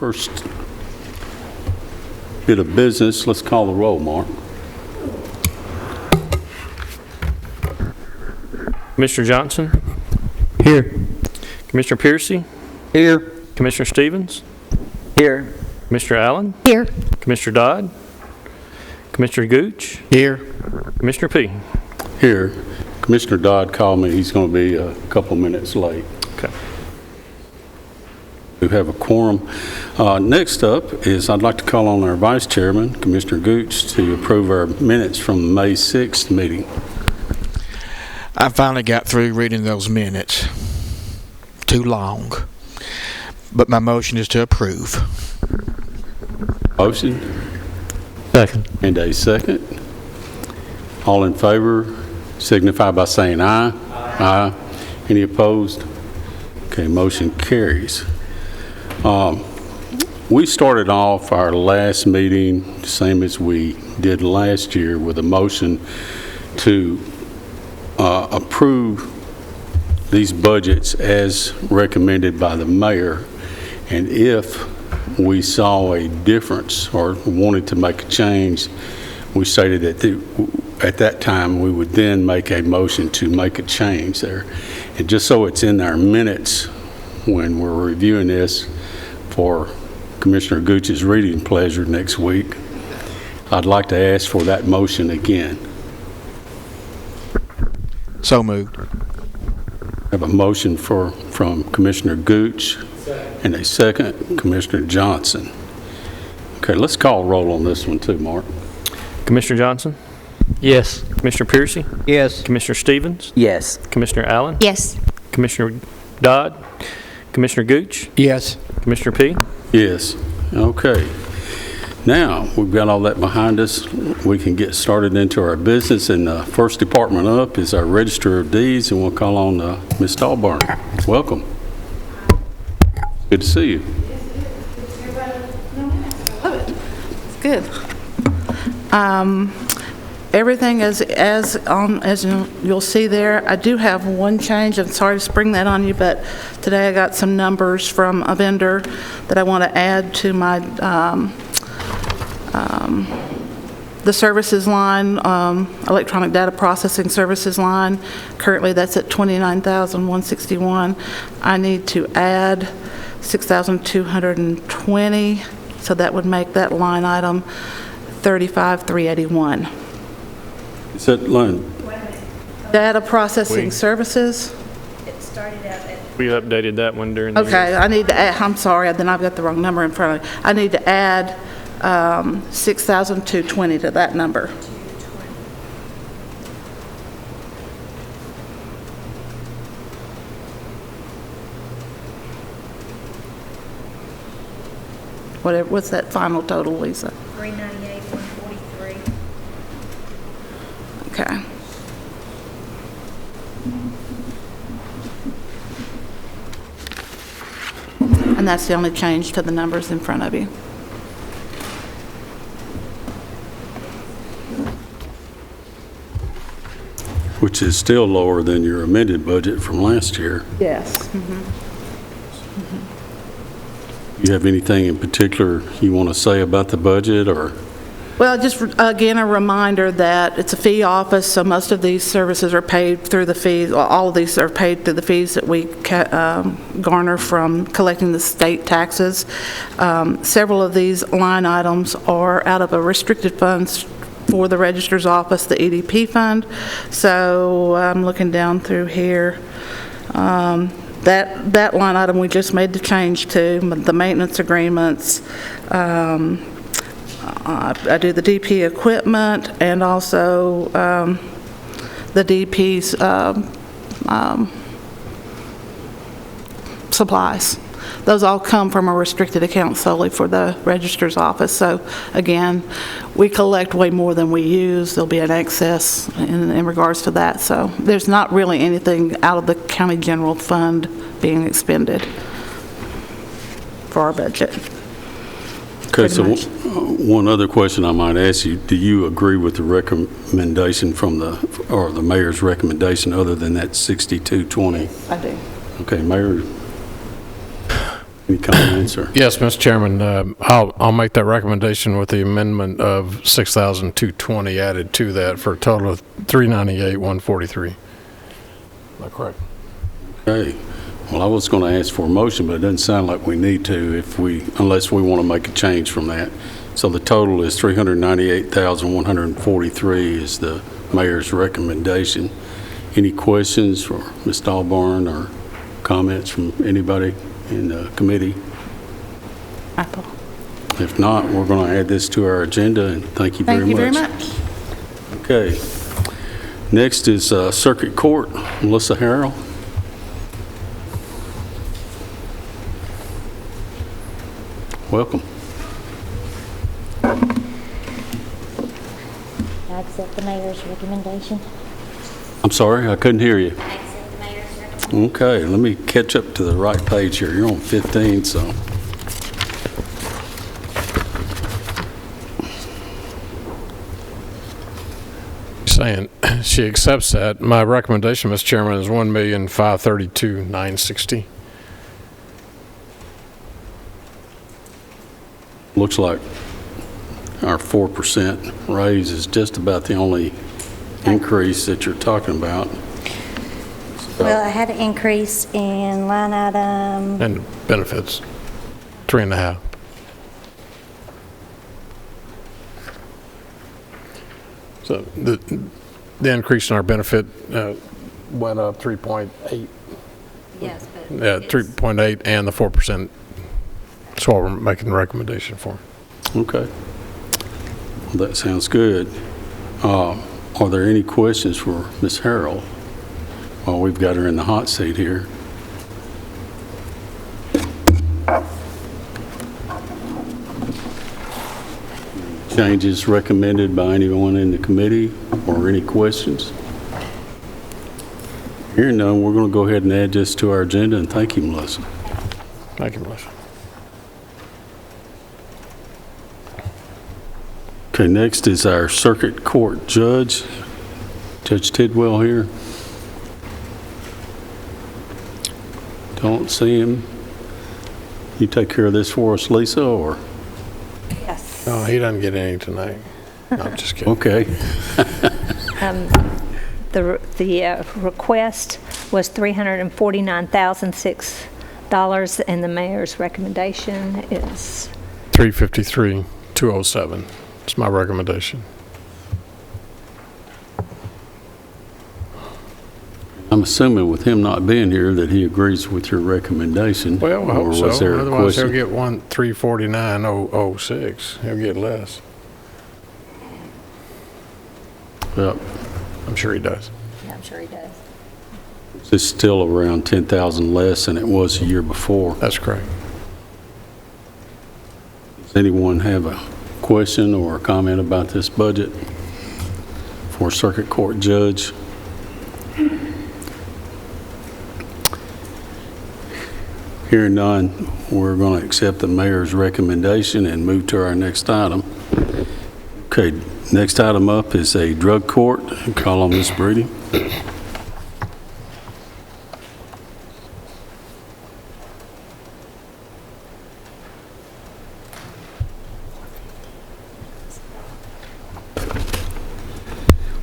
first bit of business. Let's call the roll, Mark. Commissioner Johnson? Here. Commissioner Piercy? Here. Commissioner Stevens? Here. Commissioner Allen? Here. Commissioner Dodd? Commissioner Gooch? Here. Commissioner P? Here. Commissioner Dodd called me. He's going to be a couple minutes late. Okay. We have a quorum. Next up is I'd like to call on our Vice Chairman, Commissioner Gooch, to approve our minutes from the May 6th meeting. I finally got through reading those minutes. Too long. But my motion is to approve. Motion Second. and a second. All in favor signify by saying aye. Aye. Any opposed? Okay, motion carries. We started off our last meeting, same as we did last year, with a motion to approve these budgets as recommended by the mayor. And if we saw a difference or wanted to make a change, we stated that at that time we would then make a motion to make a change there. And just so it's in our minutes when we're reviewing this for Commissioner Gooch's reading pleasure next week, I'd like to ask for that motion again. So moved. I have a motion from Commissioner Gooch and a second, Commissioner Johnson. Okay, let's call roll on this one too, Mark. Commissioner Johnson? Yes. Commissioner Piercy? Yes. Commissioner Stevens? Yes. Commissioner Allen? Yes. Commissioner Dodd? Commissioner Gooch? Yes. Commissioner P? Yes. Okay. Now, we've got all that behind us. We can get started into our business, and the first department up is our Register of Deeds, and we'll call on Ms. Dahlburn. Welcome. Good to see you. It's good. Everything as you'll see there. I do have one change. I'm sorry to spring that on you, but today I got some numbers from a vendor that I want to add to my the services line, electronic data processing services line. Currently, that's at $29,161. I need to add $6,220, so that would make that line item $35,381. Is that line? Data processing services. It started out at We updated that one during the Okay, I need to add, I'm sorry, then I've got the wrong number in front of me. I need to add 6,220 to that number. 220. Whatever, what's that final total, Lisa? 398, 143. Okay. And that's the only change to the numbers in front of you. Which is still lower than your amended budget from last year. Yes. You have anything in particular you want to say about the budget, or? Well, just again, a reminder that it's a fee office, so most of these services are paid through the fees, all of these are paid through the fees that we garner from collecting the state taxes. Several of these line items are out of a restricted funds for the Registrar's Office, the EDP fund. So I'm looking down through here. That line item we just made the change to, the maintenance agreements. I do the DP equipment and also the DP's supplies. Those all come from a restricted account solely for the Registrar's Office. So again, we collect way more than we use. There'll be an excess in regards to that. So there's not really anything out of the county general fund being expended for our budget. Okay, so much. one other question I might ask you, do you agree with the recommendation from the mayor's recommendation other than that 6220? I do. Okay, Mayor? Any comments or? Yes, Mr. Chairman, I'll make that recommendation with the amendment of $6,220 added to that for a total of $398,143. Am I correct? Okay. Well, I was going to ask for a motion, but it doesn't sound like we need to unless we want to make a change from that. So the total is $398,143 is the mayor's recommendation. Any questions for Ms. Dahlbarn or comments from anybody in the committee? Apple. If not, we're going to add this to our agenda, and thank you very much. Thank you very much. Okay. Next is Circuit Court, Melissa Harrell. Welcome. I accept the mayor's recommendation. I'm sorry, I couldn't hear you. I accept the mayor's recommendation. Okay, let me catch up to the right page here. You're on 15, so. Saying she accepts that. My recommendation, Mr. Chairman, is $1,532,960. Looks like our 4% raise is just about the only increase that you're talking about. Well, I had an increase in line item, And benefits, 3.5. So the increase in our benefit went up 3.8. yes, but. Yeah, 3.8 and the 4%. That's what we're making the recommendation for. Okay. Well, that sounds good. Are there any questions for Ms. Harrell? Well, we've got her in the hot seat here. Changes recommended by anyone in the committee or any questions? Hearing none, we're going to go ahead and add this to our agenda, and thank you, Melissa. Thank you, Melissa. Okay, next is our circuit court judge, Judge Tidwell here. Don't see him. You take care of this for us, Lisa, or? Yes. No, he doesn't get any tonight. No, I'm just kidding. Okay. The request was $349,006, and the mayor's recommendation is, 353,207. It's my recommendation. I'm assuming with him not being here that he agrees with your recommendation. Well, I or hope was so. there a Otherwise, he'll question? get 349,006. He'll get less. Well, I'm sure he does. I'm sure he does. it's still around 10,000 less than it was a year before. That's correct. Does anyone have a question or a comment about this budget for circuit court judge? Hearing none, we're going to accept the mayor's recommendation and move to our next item. Okay, next item up is a drug court. Call on Ms. Breedy.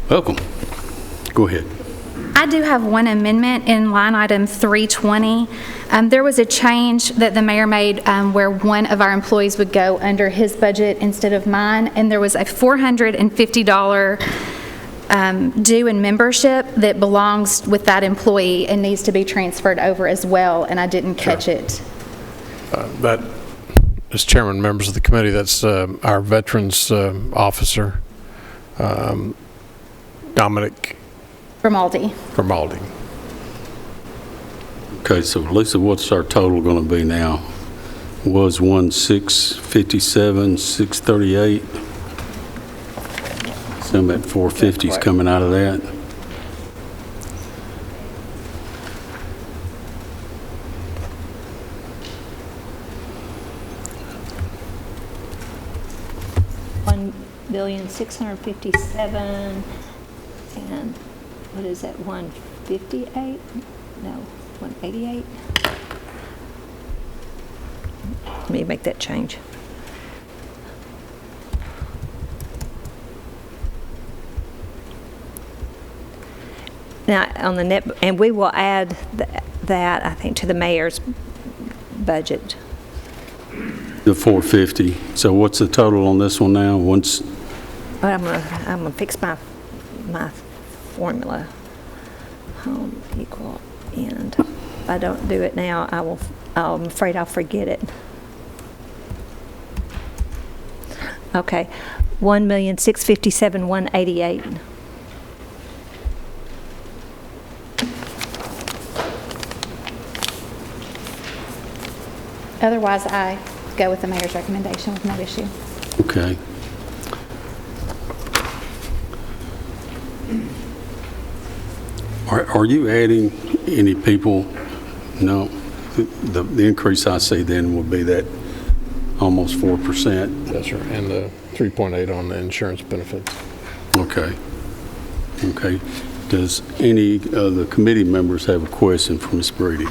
Welcome. Go ahead. I do have one amendment in line item 320. There was a change that the mayor made where one of our employees would go under his budget instead of mine, and there was a $450 due in membership that belongs with that employee and needs to be transferred over as well, and I didn't catch it. That, as chairman, members of the committee, that's our veterans officer, Dominic Grimaldi. Grimaldi. Okay, so Lisa, what's our total going to be now? Was 1,657, 638. Some at 450's coming out of that. $1,657,000, and what is that, 158? No, 188? me to make that change. Now, on the net, and we will add that, I think, to the mayor's budget. The 450. So what's the total on this one now? Once, But I'm gonna fix my formula. Home equal end. If I don't do it now, I'm afraid I'll forget it. Okay, 1,657,188. Otherwise, I go with the mayor's recommendation with no issue. okay. Are you adding any people? No. The increase I see then will be that almost 4%. That's right. And the 3.8 on the insurance benefits. Okay. Okay. Does any of the committee members have a question for Ms. Brady?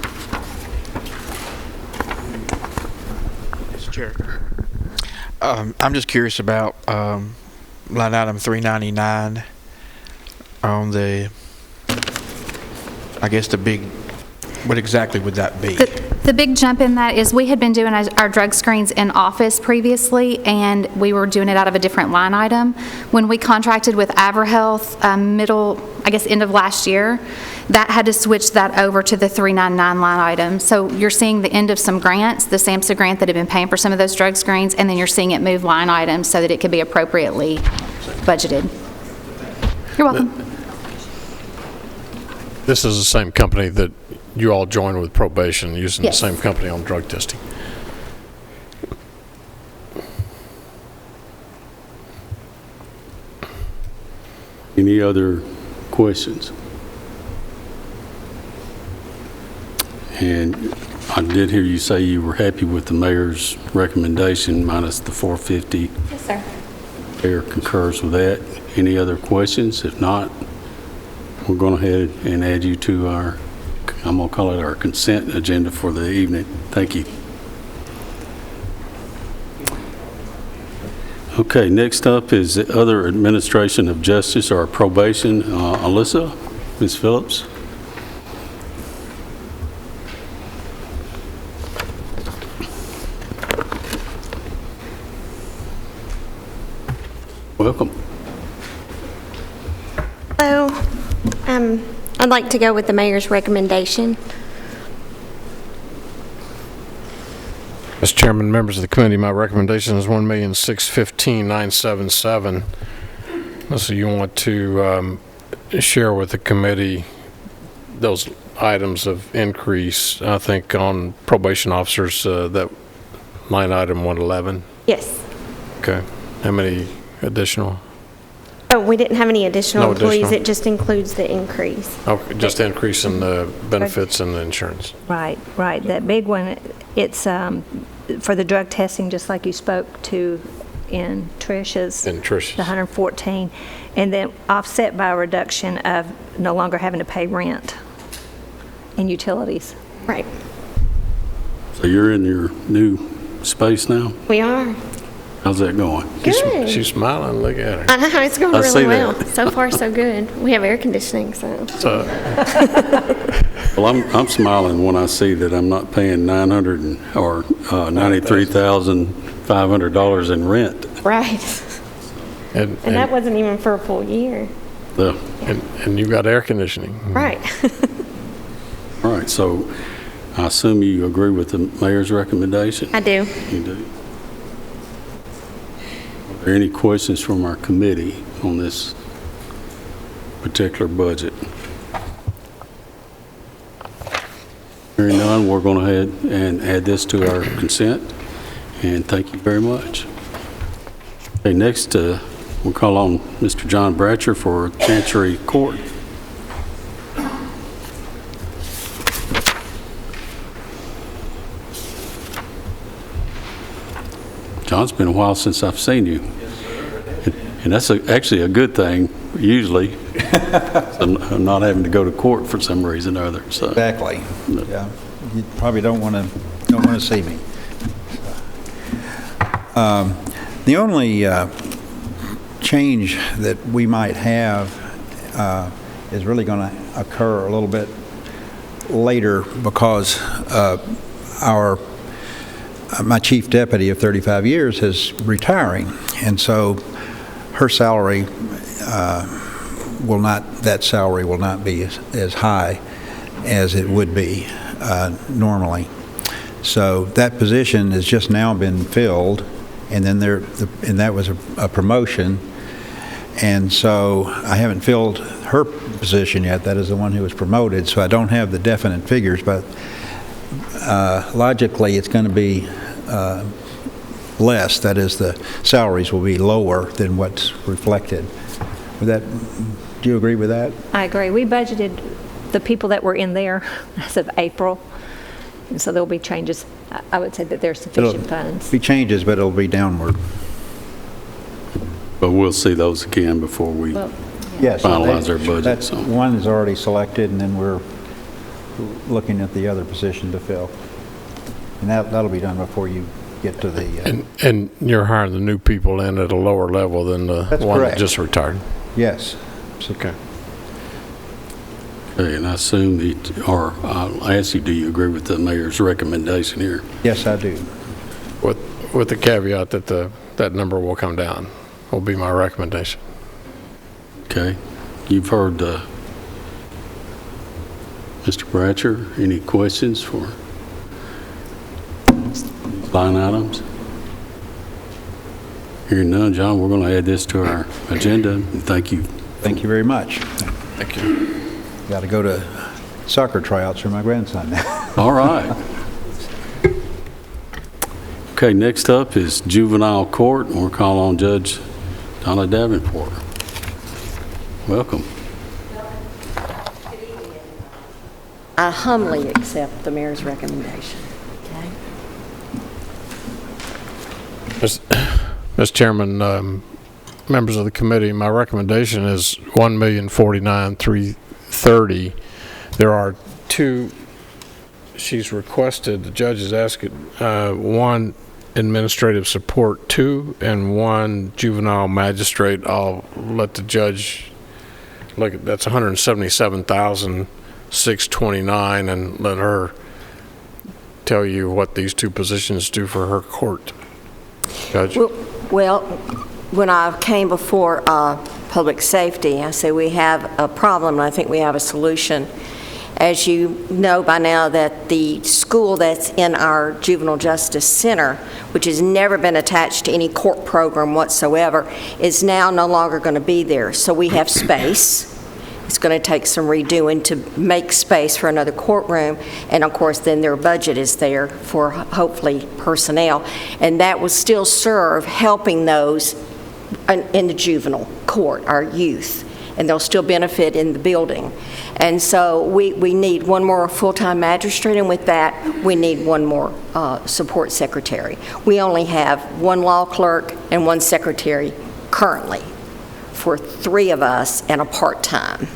Mr. Chair. I'm just curious about line item 399 on the, I guess the big, what exactly would that be? The big jump in that is we had been doing our drug screens in office previously, and we were doing it out of a different line item. When we contracted with AverHealth end of last year, that had to switch that over to the 399 line item. So you're seeing the end of some grants, the SAMHSA grant that had been paying for some of those drug screens, and then you're seeing it move line items so that it could be appropriately budgeted. You're welcome. This is the same company that you all joined with probation, using Yes. the same company on drug testing. Any other questions? And I did hear you say you were happy with the mayor's recommendation minus the 450. Yes, sir. Mayor concurs with that. Any other questions? If not, we're going ahead and add you to our, I'm going to call it our consent agenda for the evening. Thank you. Okay, next up is the other administration of justice or probation. Alyssa, Ms. Phillips. Welcome. Hello. I'd like to go with the mayor's recommendation. Mr. Chairman, members of the committee, my recommendation is $1,615,977. So you want to share with the committee those items of increase, I think, on probation officers, that line item 111. Yes. Okay. How many additional? Oh, we didn't have any additional No employees. additional. It just includes the increase. Okay, just increase in the benefits and the insurance. Right. That big one, it's for the drug testing, just like you spoke to in Trish's. In Trish's. The 114, and then offset by a reduction of no longer having to pay rent and utilities. Right. So you're in your new space now? We are. How's that going? Good. She's smiling. Look at her. I know, it's going I really see well. that. So far, so good. We have air conditioning, so. Well, I'm smiling when I see that I'm not paying $93,500 in rent. Right. And And that wasn't even for a full year. and you got air conditioning. Right. All right, so I assume you agree with the mayor's recommendation? I do. You do. Are there any questions from our committee on this particular budget? Hearing none, we're going to head and add this to our consent, and thank you very much. Okay, next, we'll call on Mr. John Bratcher for Chancery Court. John, it's been a while since I've seen you. And that's actually a good thing, usually. I'm not having to go to court for some reason or other, so. Exactly. Yeah. You probably don't want to see me. The only change that we might have is really going to occur a little bit later because my chief deputy of 35 years is retiring, and so her salary that salary will not be as high as it would be normally. So that position has just now been filled, and then that was a promotion, and so I haven't filled her position yet. That is the one who was promoted, so I don't have the definite figures, but logically it's going to be less. That is, the salaries will be lower than what's reflected. Do you agree with that? I agree. We budgeted the people that were in there as of April, and so there'll be changes. I would say that there's sufficient funds. Be changes, but it'll be downward. But we'll see those again before we Yes, finalize our budget. That So. one is already selected, and then we're looking at the other position to fill. And that'll be done before you get to the... And you're hiring the new people in at a lower level than the That's one correct. that just retired? Yes. Okay. Okay, and I assume or I'll ask you, do you agree with the mayor's recommendation here? Yes, I do. With the caveat that that number will come down, will be my recommendation. Okay. You've heard Mr. Bratcher. Any questions for line items? Hearing none, John, we're going to add this to our agenda. Thank you. Thank you very much. Thank you. Got to go to soccer tryouts for my grandson now. All right. Okay, next up is juvenile court, and we'll call on Judge Donna Davenport. Welcome. I humbly accept the mayor's recommendation. Mr. Chairman, members of the committee, my recommendation is $1,049,330. There are two. She's requested, the judge is asking, one administrative support 2 and one juvenile magistrate. I'll let the judge look at that's $177,629 and let her tell you what these two positions do for her court. Judge? Well, when I came before public safety, I said we have a problem, and I think we have a solution. As you know by now, that the school that's in our Juvenile Justice Center, which has never been attached to any court program whatsoever, is now no longer going to be there. So we have space. It's going to take some redoing to make space for another courtroom, and of course then their budget is there for hopefully personnel, and that will still serve helping those in the juvenile court, our youth, and they'll still benefit in the building. And so we need one more full-time magistrate, and with that we need one more support secretary. We only have one law clerk and one secretary currently for 3 of us and a part-time.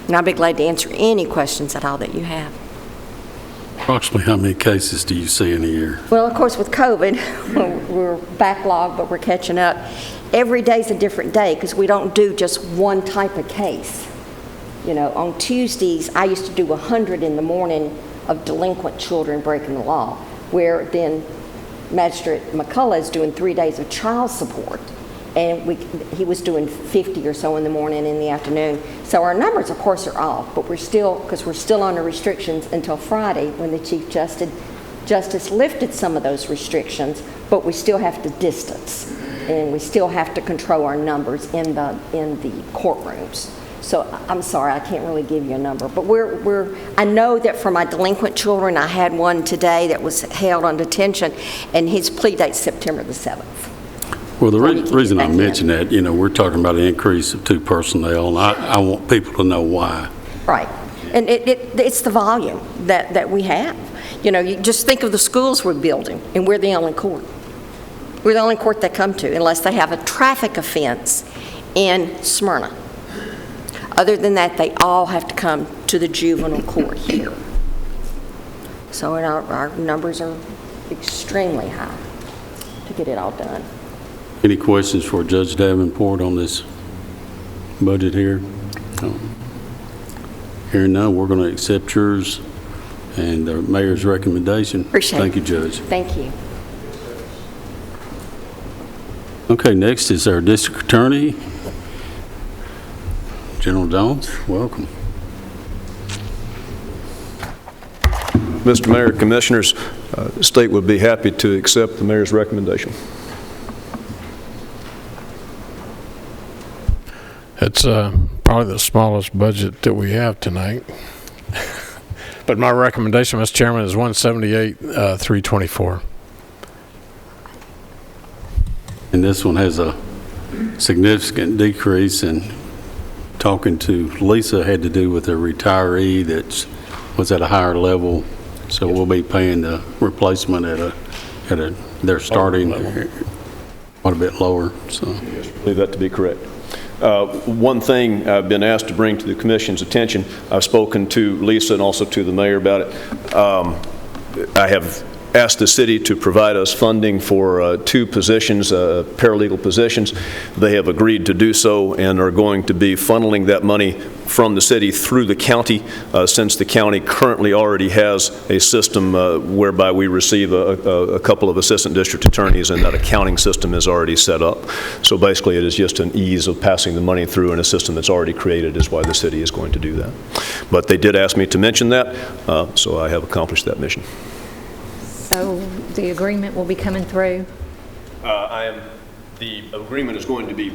And I'll be glad to answer any questions at all that you have. Approximately how many cases do you see in a year? Well, of course, with COVID, we're backlogged, but we're catching up. Every day's a different day because we don't do just one type of case. You know, on Tuesdays, I used to do 100 in the morning of delinquent children breaking the law, where then Magistrate McCullough is doing 3 days of child support. And he was doing 50 or so in the morning and in the afternoon. So our numbers, of course, are off, but we're still under restrictions until Friday when the Chief Justice lifted some of those restrictions, but we still have to distance, and we still have to control our numbers in the courtrooms. So I'm sorry, I can't really give you a number, but I know that for my delinquent children, I had one today that was held on detention, and his plea date's September the 7th. Well, the reason I mention that, we're talking about an increase of 2 personnel, and I want people to know why. Right. And it's the volume that we have. You just think of the schools we're building, and we're the only court. We're the only court they come to, unless they have a traffic offense in Smyrna. Other than that, they all have to come to the juvenile court here. So our numbers are extremely high. to get it all done. Any questions for Judge Davenport on this budget here? No. Hearing none, we're going to accept yours and the mayor's recommendation. Appreciate it. Thank you, Judge. Thank you. Okay, next is our district attorney, General Jones. Welcome. Mr. Mayor, Commissioners, the state would be happy to accept the mayor's recommendation. It's probably the smallest budget that we have tonight. But my recommendation, Mr. Chairman, is 178,324. And this one has a significant decrease, and talking to Lisa had to do with a retiree that was at a higher level, so we'll be paying the replacement at they're starting quite a bit lower, so. Yes, I believe that to be correct. One thing I've been asked to bring to the Commission's attention, I've spoken to Lisa and also to the mayor about it. I have asked the city to provide us funding for 2 positions, paralegal positions. They have agreed to do so and are going to be funneling that money from the city through the county, since the county currently already has a system whereby we receive a couple of assistant district attorneys, and that accounting system is already set up. So basically it is just an ease of passing the money through in a system that's already created is why the city is going to do that. But they did ask me to mention that, so I have accomplished that mission. So the agreement will be coming through? The agreement is going to be,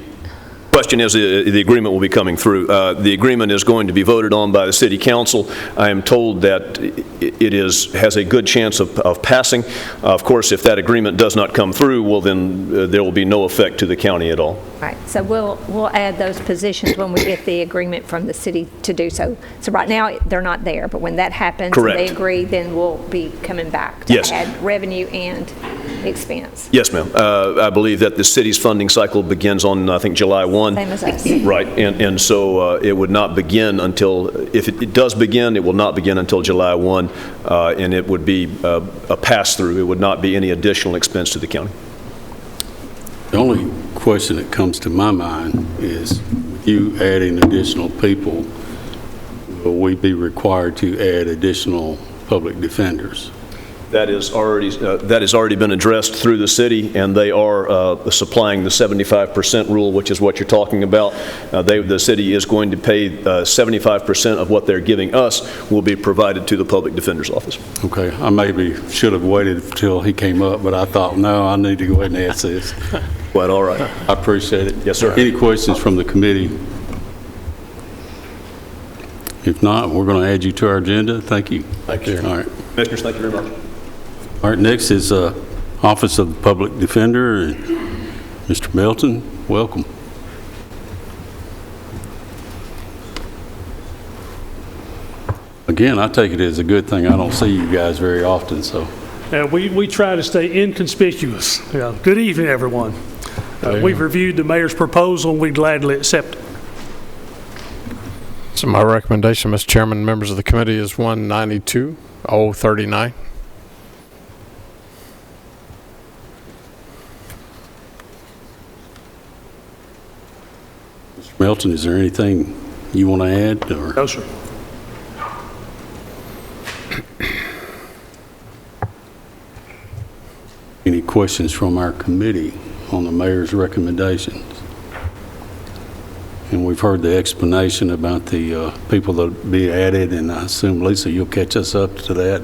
question is the agreement will be coming through. The agreement is going to be voted on by the city council. I am told that it has a good chance of passing. Of course, if that agreement does not come through, well then there will be no effect to the county at all. Right, so we'll add those positions when we get the agreement from the city to do so. So right now, they're not there, but when that happens, Correct. and they agree, then we'll be coming back to Yes. add revenue and expense. Yes, ma'am. I believe that the city's funding cycle begins on, I think, July 1. Same as us. Right, and so it would not begin until, if it does begin, it will not begin until July 1, and it would be a pass-through. It would not be any additional expense to the county. The only question that comes to my mind is, with you adding additional people, will we be required to add additional public defenders? That has already been addressed through the city, and they are supplying the 75% rule, which is what you're talking about. The city is going to pay 75% of what they're giving us will be provided to the public defender's office. Okay, I maybe should have waited until he came up, but I thought, no, I need to go ahead and ask this. Quite all right. I appreciate it. Yes, sir. Any questions from the committee? If not, we're going to add you to our agenda. Thank you. Thank you. All right. Commissioners, thank you very much. All right, next is Office of the Public Defender, and Mr. Melton, welcome. Again, I take it as a good thing. I don't see you guys very often, so. We try to stay inconspicuous. Good evening, everyone. We've reviewed the mayor's proposal, and we gladly accept it. So my recommendation, Mr. Chairman and members of the committee, is 192,039. Mr. Melton, is there anything you want to add? Or? No, sir. Any questions from our committee on the mayor's recommendations? And we've heard the explanation about the people that will be added, and I assume, Lisa, you'll catch us up to that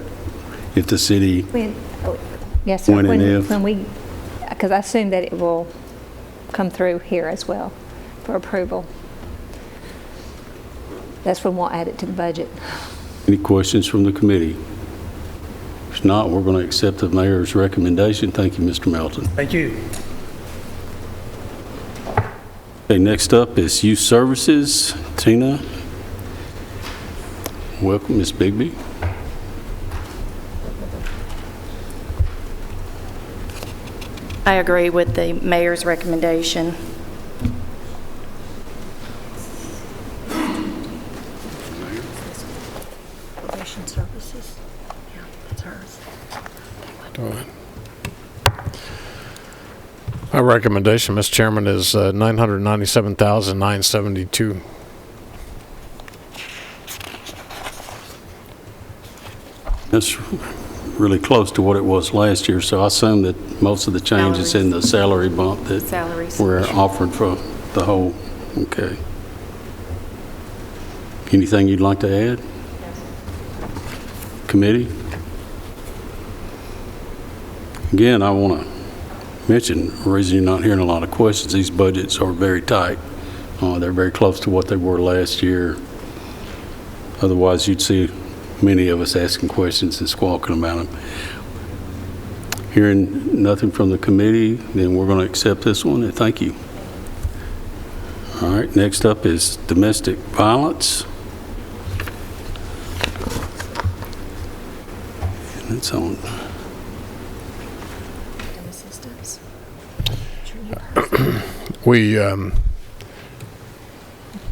if the city, Yes, sir. When and if. When we, because I assume that it will come through here as well for approval. That's when we'll add it to the budget. any questions from the committee? If not, we're going to accept the mayor's recommendation. Thank you, Mr. Melton. Thank you. Okay, next up is Youth Services. Tina. Welcome, Ms. Bigby. I agree with the mayor's recommendation. Probation services. Yeah, that's hers. Go ahead. My recommendation, Mr. Chairman, is $997,972. That's really close to what it was last year, so I assume that most of the changes in the salary bump that Salaries. were offered for the whole, okay. Anything you'd like to add? Committee? Again, I want to mention, the reason you're not hearing a lot of questions, these budgets are very tight. They're very close to what they were last year. Otherwise, you'd see many of us asking questions and squawking about them. Hearing nothing from the committee, then we're going to accept this one, and thank you. All right, next up is domestic violence. And it's on. We,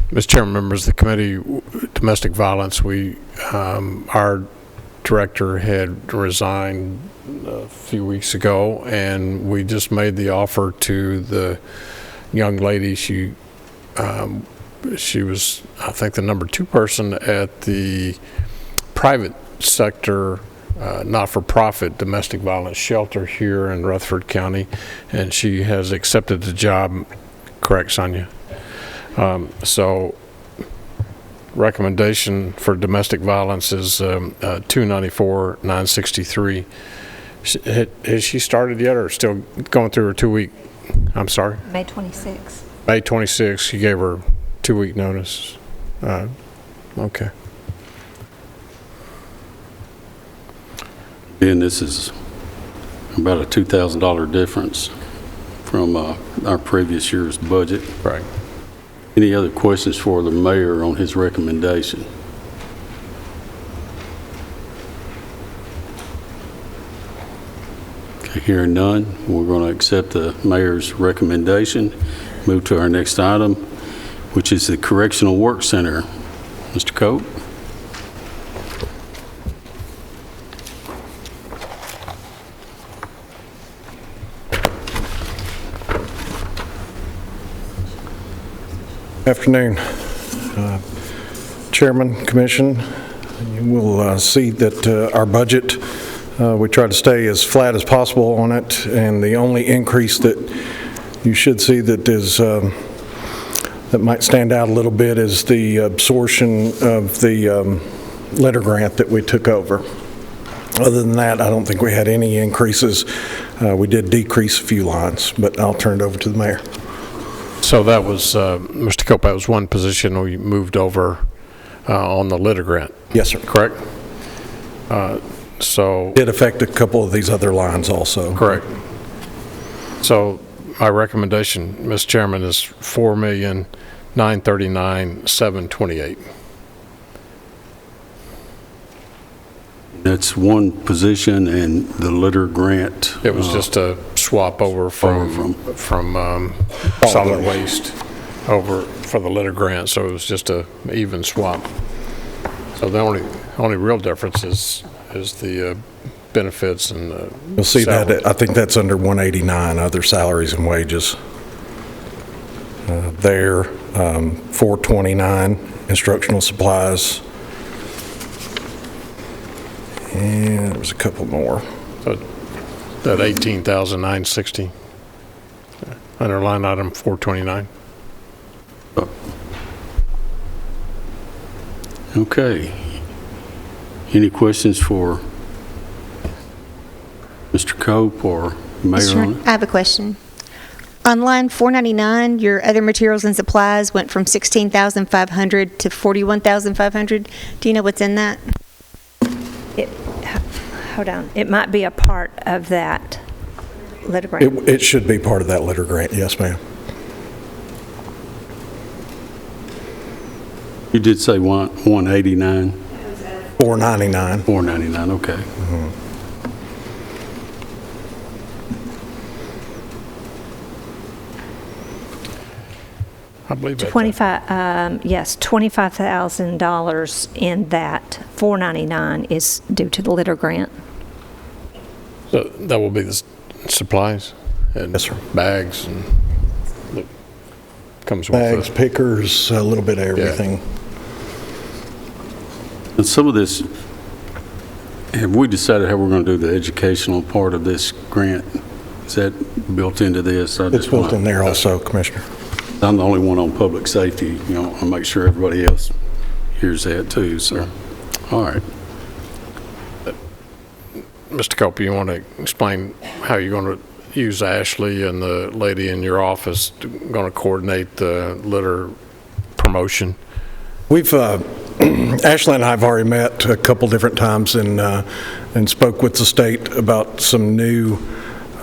Mr. Chairman, members of the committee, domestic violence, our director had resigned a few weeks ago, and we just made the offer to the young lady. She was, I think, the number 2 person at the private sector not-for-profit domestic violence shelter here in Rutherford County, and she has accepted the job. Correct, Sonia? So recommendation for domestic violence is $294,963. Has she started yet, or still going through her 2-week? I'm sorry? May 26th. May 26th. You gave her 2-week notice. Okay. And this is about a $2,000 difference from our previous year's budget. Right. Any other questions for the mayor on his recommendation? Okay, hearing none, we're going to accept the mayor's recommendation. Move to our next item, which is the Correctional Work Center. Mr. Cope? Afternoon. Chairman, Commission, you will see that our budget, we try to stay as flat as possible on it, and the only increase that you should see that is that might stand out a little bit is the absorption of the letter grant that we took over. Other than that, I don't think we had any increases. We did decrease a few lines, but I'll turn it over to the mayor. So that was, Mr. Cope, that was one position we moved over on the litter grant. Yes, sir. Correct? So. It affect a couple of these other lines also. Correct. So my recommendation, Mr. Chairman, is $4,939,728. That's one position, and the litter grant. It was just a swap over from solid waste over for the litter grant, so it was just a even swap. So the only real difference is the benefits and the You'll see salary. that, I think that's under 189, other salaries and wages. There, 429, instructional supplies. And there was a couple more. So that $18,960 under line item 429. Okay. Any questions for Mr. Cope or Mayor on it? I have a question. On line 499, your other materials and supplies went from $16,500 to $41,500. Do you know what's in that? Hold on. It might be a part of that litter grant. It should be part of that litter grant, yes, ma'am. You did say 189? 499. 499, okay. Mm-hmm. I believe that. Yes, $25,000 in that 499 is due to the litter grant. So that will be the supplies? And Yes, sir. bags and that comes with Bags, it. pickers, a little bit of everything. And some of this, have we decided how we're going to do the educational part of this grant? Is that built into this? It's built in there also, Commissioner. I'm the only one on public safety, you know, I'll make sure everybody else hears that too, so, all right. Mr. Cope, you want to explain how you're going to use Ashley and the lady in your office going to coordinate the litter promotion? We've, Ashley and I have already met a couple different times and spoke with the state about some new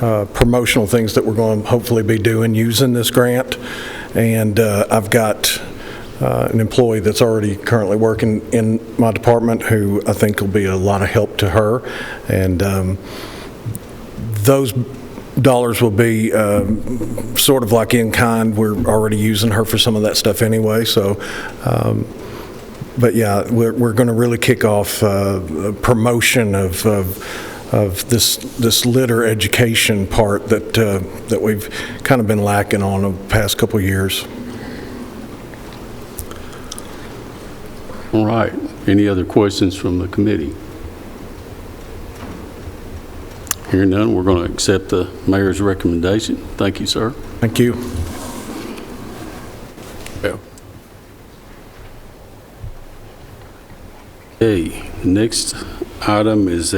promotional things that we're going to hopefully be doing using this grant. And I've got an employee that's already currently working in my department who I think will be a lot of help to her. And those dollars will be sort of like in kind. We're already using her for some of that stuff anyway. So, but yeah, we're going to really kick off a promotion of this litter education part that we've kind of been lacking on the past couple of years. All right. Any other questions from the committee? Hearing none, we're going to accept the mayor's recommendation. Thank you, sir. Thank you. Yeah. Okay, next item is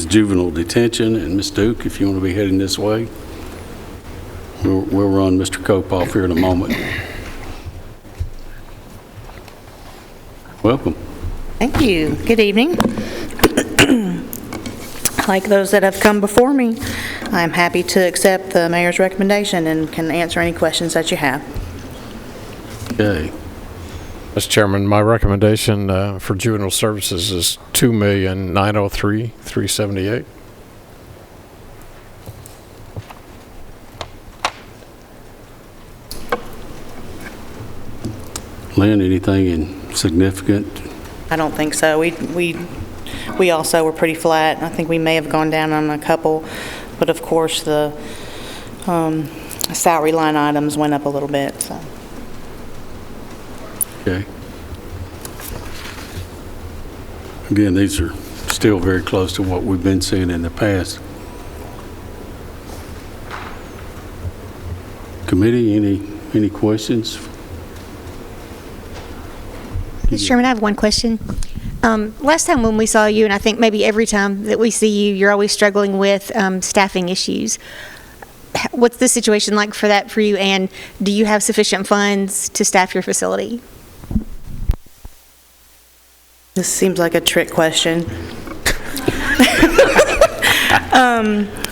juvenile detention, and Ms. Duke, if you want to be heading this way, we'll run Mr. Cope off here in a moment. Welcome. Thank you. Good evening. Like those that have come before me, I'm happy to accept the mayor's recommendation and can answer any questions that you have. Okay. Mr. Chairman, my recommendation for juvenile services is $2,903,378. Lynn, anything significant? I don't think so. We also were pretty flat. I think we may have gone down on a couple, but of course the salary line items went up a little bit. So. Okay. Again, these are still very close to what we've been seeing in the past. Committee, any questions? Mr. Chairman, I have one question. Last time when we saw you, and I think maybe every time that we see you, you're always struggling with staffing issues. What's the situation like for that for you, and do you have sufficient funds to staff your facility? This seems like a trick question.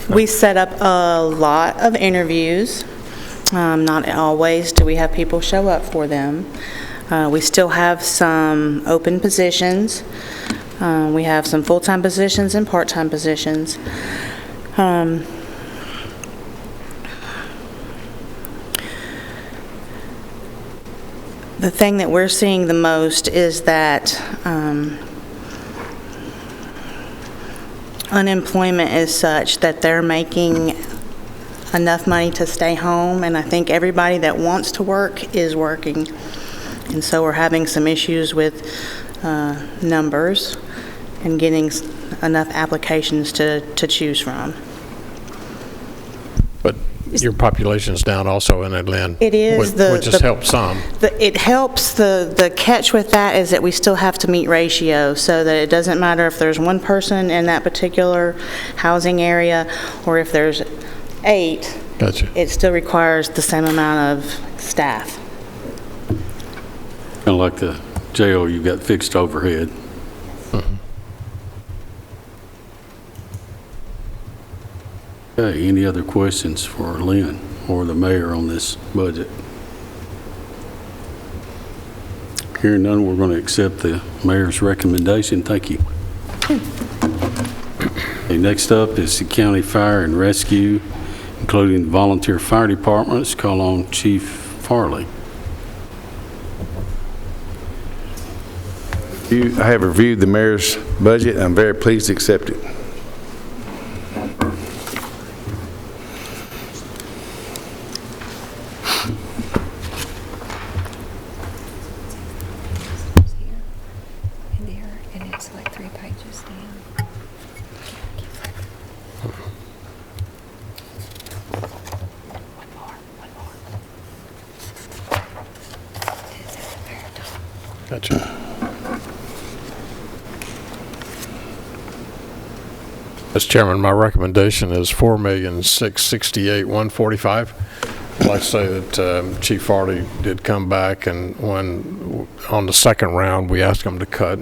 We set up a lot of interviews. Not always do we have people show up for them. We still have some open positions. We have some full-time positions and part-time positions. The thing that we're seeing the most is that unemployment is such that they're making enough money to stay home, and I think everybody that wants to work is working. And so we're having some issues with numbers and getting enough applications to choose from. But your population's down also in Atlanta. It is. Which has helped some. It helps. The catch with that is that we still have to meet ratio, so that it doesn't matter if there's one person in that particular housing area or if there's 8. Gotcha. It still requires the same amount of staff. Kind of like the jail, you've got fixed overhead. Mm-hmm. Okay, any other questions for Lynn or the mayor on this budget? Hearing none, we're going to accept the mayor's recommendation. Thank you. Okay, next up is the county fire and rescue, including the volunteer fire departments. Call on Chief Farley. I have reviewed the mayor's budget, and I'm very pleased to accept it. Gotcha. Mr. Chairman, my recommendation is $4,668,145. I'd like to say that Chief Farley did come back, and when on the second round we asked him to cut,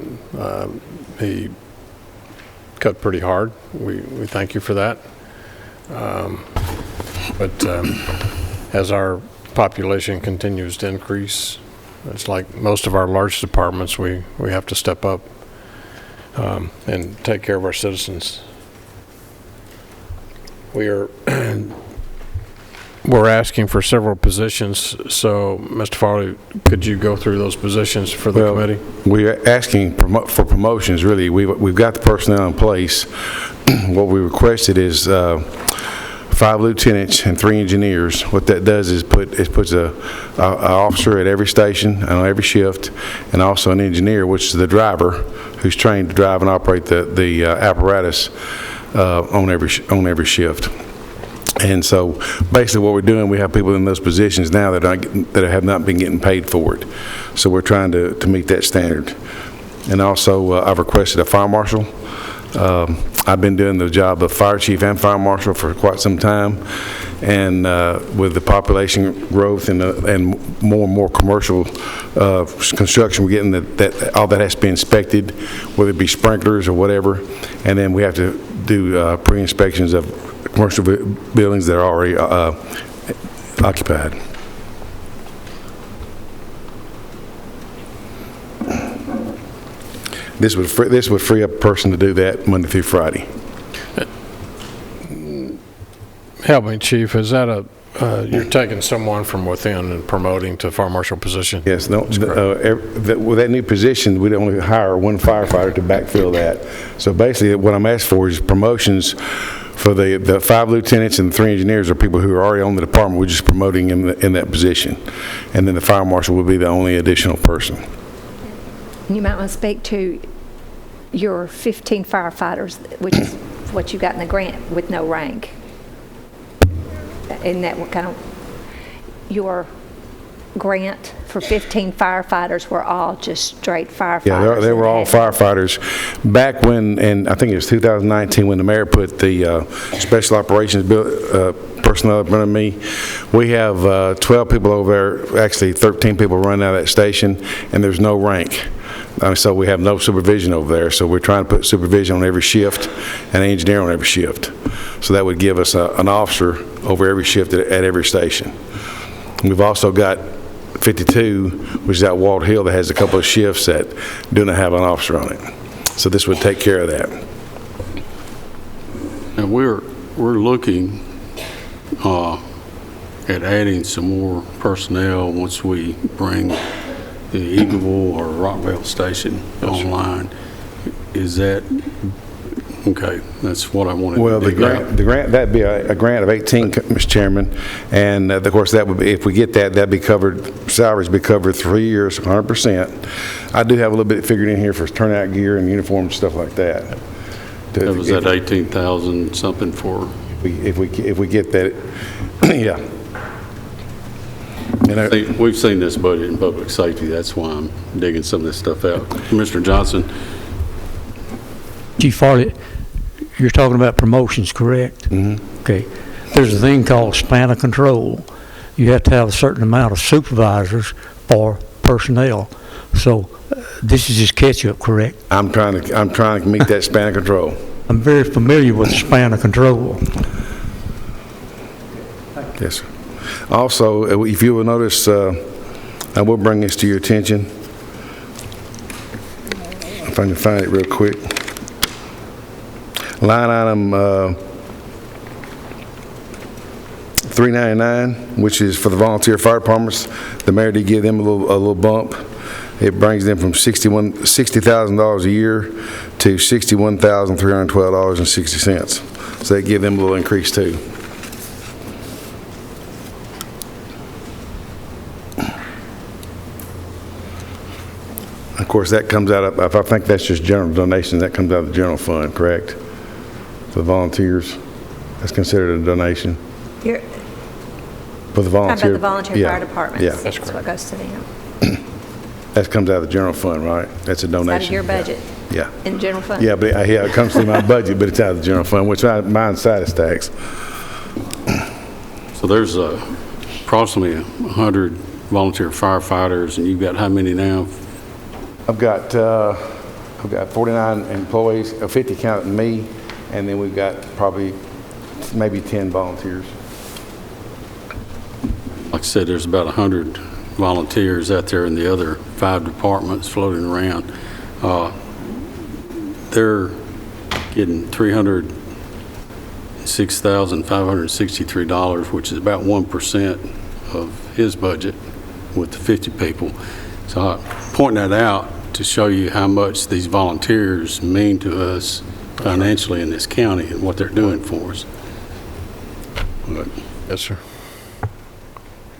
he cut pretty hard. We thank you for that. But as our population continues to increase, it's like most of our large departments, we have to step up and take care of our citizens. We're asking for several positions, so Mr. Farley, could you go through those positions for the committee? We're asking for promotions, really. We've got the personnel in place. What we requested is 5 lieutenants and 3 engineers. What that does is puts an officer at every station on every shift, and also an engineer, which is the driver, who's trained to drive and operate the apparatus on every shift. And so basically what we're doing, we have people in those positions now that have not been getting paid for it. So we're trying to meet that standard. And also I've requested a fire marshal. I've been doing the job of fire chief and fire marshal for quite some time. And with the population growth and more and more commercial construction, we're getting that all that has to be inspected, whether it be sprinklers or whatever. And then we have to do pre-inspections of commercial buildings that are already occupied. This would free up a person to do that Monday through Friday. Help me, Chief. Is that you're taking someone from within and promoting to fire marshal position? Yes. No. With that new position, we'd only hire 1 firefighter to backfill that. So basically, what I'm asking for is promotions for the 5 lieutenants and the 3 engineers are people who are already on the department. We're just promoting in that position, and then the fire marshal will be the only additional person. You might want to speak to your 15 firefighters, which is what you got in the grant with no rank. Isn't that what kind of your grant for 15 firefighters were all just straight firefighters? Yeah, they were all firefighters. Back when, and I think it was 2019, when the mayor put the special operations personnel up under me, we have 12 people over there, actually 13 people running out of that station, and there's no rank. So we have no supervision over there. So we're trying to put supervision on every shift and an engineer on every shift. So that would give us an officer over every shift at every station. We've also got 52, which is at Walt Hill, that has a couple of shifts that do not have an officer on it. So this would take care of that. And we're looking at adding some more personnel once we bring the Eagleville or Rockville station online. Is that okay? That's what I wanted. Well, to the grant, that'd be a grant of 18, Mr. Chairman, and of course that would be, if we get that'd be covered. Salaries be covered 3 years, 100%. I do have a little bit figured in here for turnout gear and uniforms and stuff like that. That was at 18,000 something for. If we get that, yeah. And we've seen this budget in public safety. That's why I'm digging some of this stuff out. Mr. Johnson. Chief Farley, you're talking about promotions, correct? Mm-hmm. Okay. There's a thing called span of control. You have to have a certain amount of supervisors for personnel. So this is just catch-up, correct? I'm trying to meet that span of control. I'm very familiar with the span of control. Yes, sir. Also, if you will notice, I will bring this to your attention. If I can find it real quick. Line item 399, which is for the volunteer fire departments. The mayor did give them a little bump. It brings them from $60,000 a year to $61,312.60. So they give them a little increase too. Of course, that comes out of, I think that's just general donations, that comes out of the general fund, correct? For the volunteers, that's considered a donation? For the volunteer? How about the volunteer fire departments? Yeah. That's what goes to them. That comes out of the general fund, right? That's a donation. Out of your budget, Yeah. in general fund? Yeah, but yeah, it comes through my budget, but it's out of the general fund, which mine's sales tax. So there's approximately 100 volunteer firefighters, and you've got how many now? I've got 49 employees, 50 counting me, and then we've got probably maybe 10 volunteers. Like I said, there's about 100 volunteers out there in the other 5 departments floating around. They're getting $306,563, which is about 1% of his budget with the 50 people. So I point that out to show you how much these volunteers mean to us financially in this county and what they're doing for us. But, Yes, sir.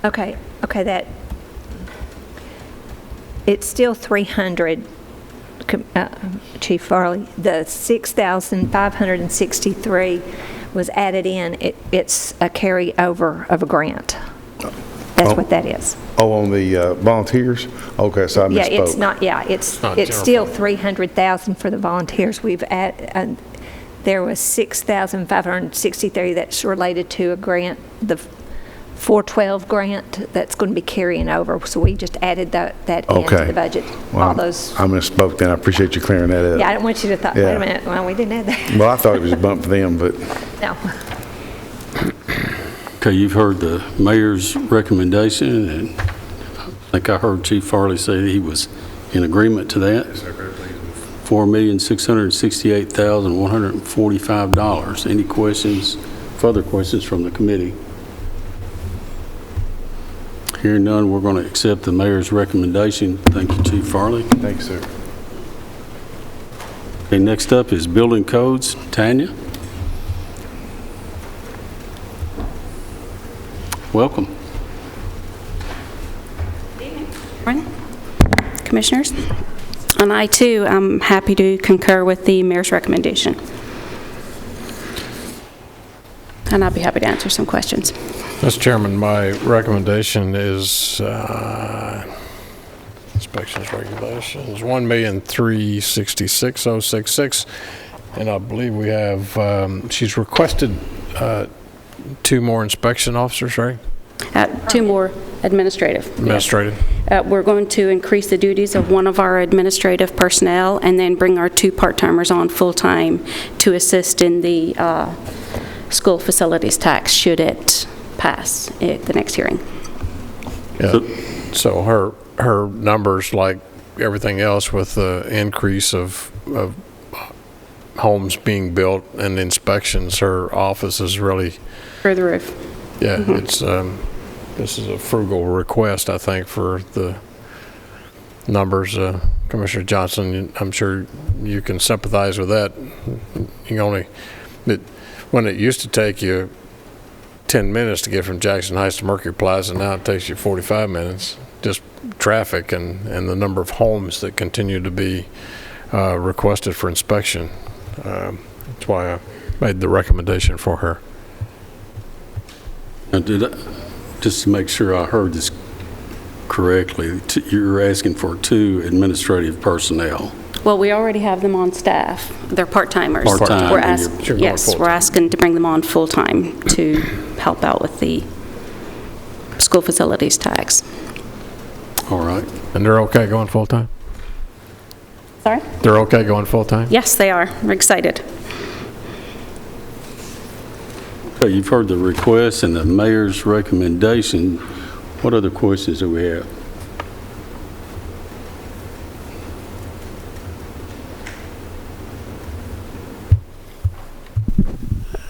Okay, it's still 300, Chief Farley. The 6,563 was added in. It's a carryover of a grant. That's what that is. Oh, on the volunteers? Okay, so I misspoke. Yeah, it's not, it's still 300,000 for the volunteers. We've there was 6,563 that's related to a grant, the 412 grant that's going to be carrying over. So we just added that into the budget. Well, all those. I misspoke then. I appreciate you clearing that up. Yeah, I don't want you to thought, wait a minute, well, we didn't add that. Well, I thought it was a bump for them, but. No. okay, you've heard the mayor's recommendation, and I think I heard Chief Farley say that he was in agreement to that. $4,668,145. Any questions, further questions from the committee? Hearing none, we're going to accept the mayor's recommendation. Thank you, Chief Farley. Thanks, sir. Okay, next up is building codes. Tanya? Welcome. Morning, Commissioners. And I, too, am happy to concur with the mayor's recommendation. And I'll be happy to answer some questions. Mr. Chairman, my recommendation is inspections regulations, $1,366,066, and I believe we have, she's requested 2 more inspection officers, right? 2 more administrative. Administrative. Yes. We're going to increase the duties of one of our administrative personnel and then bring our 2 part-timers on full-time to assist in the school facilities tax should it pass at the next hearing. Yeah. So her numbers, like everything else with the increase of homes being built and inspections, her office is really through the roof. Yeah, it's this is a frugal request, I think, for the numbers. Commissioner Johnson, I'm sure you can sympathize with that. When it used to take you 10 minutes to get from Jackson Heights to Mercury Plaza, now it takes you 45 minutes. Just traffic and the number of homes that continue to be requested for inspection. That's why I made the recommendation for her. Now, just to make sure I heard this correctly, you're asking for 2 administrative personnel. Well, we already have them on staff. They're part-timers. Part-time. We're asking to bring them on full-time to help out with the school facilities tax. All right. And they're okay going full-time? Sorry? They're okay going full-time? Yes, they are. We're excited. Okay, you've heard the request and the mayor's recommendation. What other questions do we have?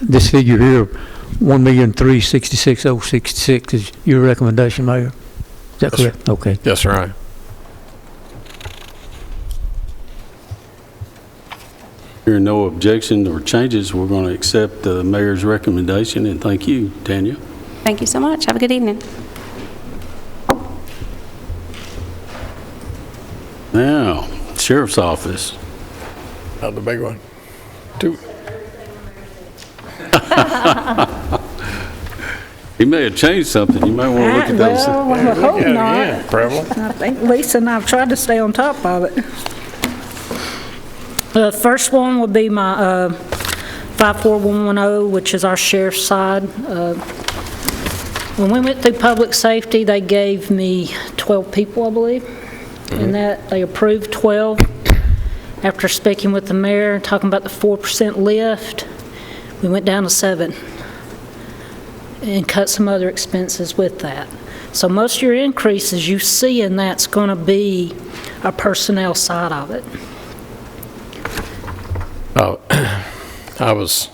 This figure here, $1,366,066 is your recommendation, Mayor? Is that correct? Okay. Yes, sir. Hearing no objection or changes, we're going to accept the mayor's recommendation, and thank you, Tanya. Thank you so much. Have a good evening. Now, Sheriff's Office. Not the big one. 2. He may have changed something. You might want to look at those. Well, I hope Yeah, not. yeah, Prevalent. I think Lisa and I've tried to stay on top of it. The first one would be my 54110, which is our sheriff's side. When we went through public safety, they gave me 12 people, I believe, and that they approved 12. After speaking with the mayor and talking about the 4% lift, we went down to 7 and cut some other expenses with that. So most of your increases you see in that's going to be a personnel side of it. I was,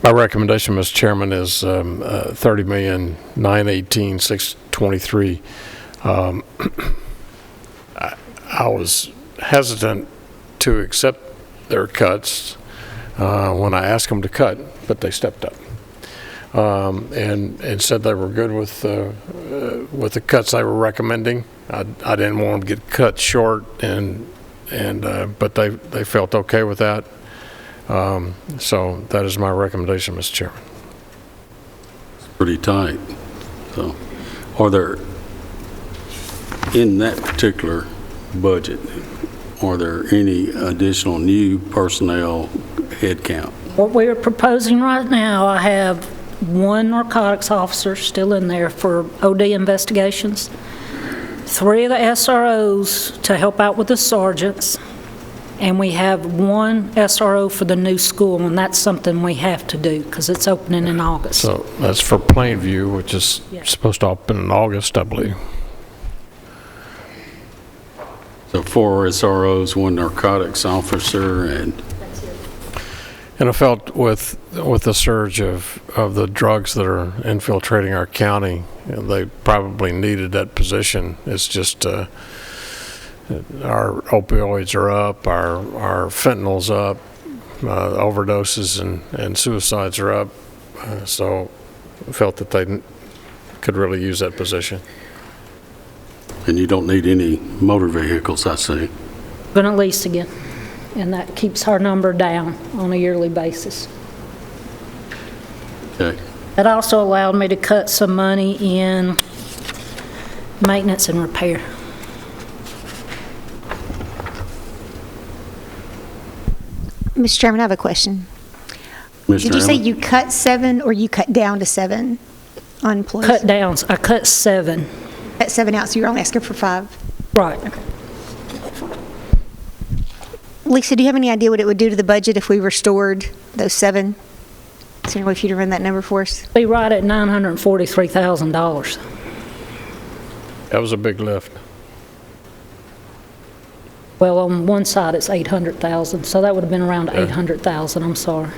my recommendation, Mr. Chairman, is $30,918,623. I was hesitant to accept their cuts when I asked them to cut, but they stepped up and said they were good with the cuts they were recommending. I didn't want them to get cut short, but they felt okay with that. So that is my recommendation, Mr. Chairman. It's pretty tight. So, are there, in that particular budget, are there any additional new personnel headcount? What we are proposing right now, I have 1 narcotics officer still in there for OD investigations, 3 of the SROs to help out with the sergeants, and we have 1 SRO for the new school, and that's something we have to do because it's opening in August. So that's for Plainview, which is supposed to open in August, I believe. So 4 SROs, 1 narcotics officer, and I felt with the surge of the drugs that are infiltrating our county, they probably needed that position. It's just our opioids are up, our fentanyl's up, overdoses and suicides are up. So I felt that they could really use that position. And you don't need any motor vehicles, I see. Going to lease again, and that keeps our number down on a yearly basis. Okay. It also allowed me to cut some money in maintenance and repair. Mr. Chairman, I have a question. Did you say you cut 7 or you cut down to 7 on employees? Cut down. I cut 7. Cut 7 out, so you're only asking for 5? Right. Okay. Lisa, do you have any idea what it would do to the budget if we restored those 7? Is there any way for you to run that number for us? Be right at $943,000. That was a big lift. Well, on one side, it's 800,000, so that would have been around 800,000, I'm sorry.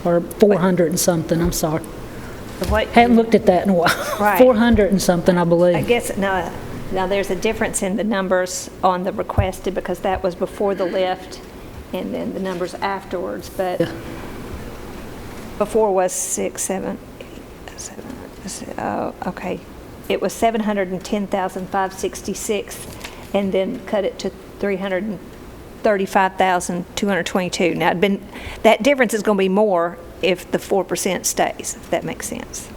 Or 400 and something, I'm sorry. Hadn't looked at that in a while. Right. 400 and something, I believe. I guess, now there's a difference in the numbers on the requested because that was before the lift and then the numbers afterwards, but before was 6, 7, 8, 7, okay. It was 710,566 and then cut it to 335,222. Now, that difference is going to be more if the 4% stays, if that makes sense.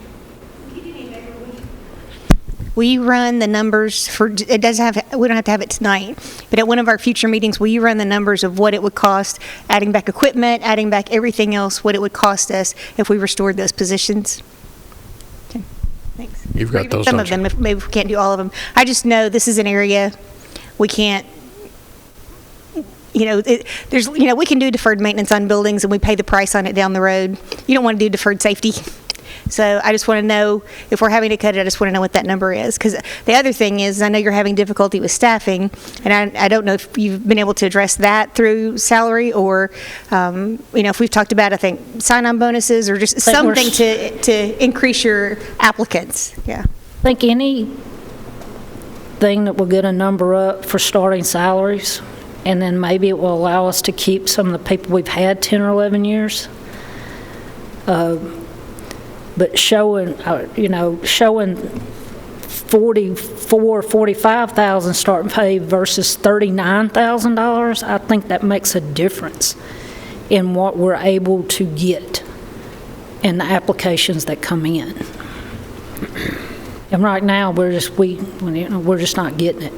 Will you run the numbers for, it doesn't have, we don't have to have it tonight, but at one of our future meetings, will you run the numbers of what it would cost, adding back equipment, adding back everything else, what it would cost us if we restored those positions? Okay, thanks. You've got those, some of them, if maybe we can't do all of them. I just know this is an area we can't, we can do deferred maintenance on buildings and we pay the price on it down the road. You don't want to do deferred safety. So I just want to know, if we're having to cut it, I just want to know what that number is. Because the other thing is, I know you're having difficulty with staffing, and I don't know if you've been able to address that through salary or, if we've talked about, I think, sign-on bonuses or just something to increase your applicants. Yeah. I think anything that will get a number up for starting salaries, and then maybe it will allow us to keep some of the people we've had 10 or 11 years. But showing 45,000 starting pay versus $39,000, I think that makes a difference in what we're able to get and the applications that come in. And right now, we're just not getting it.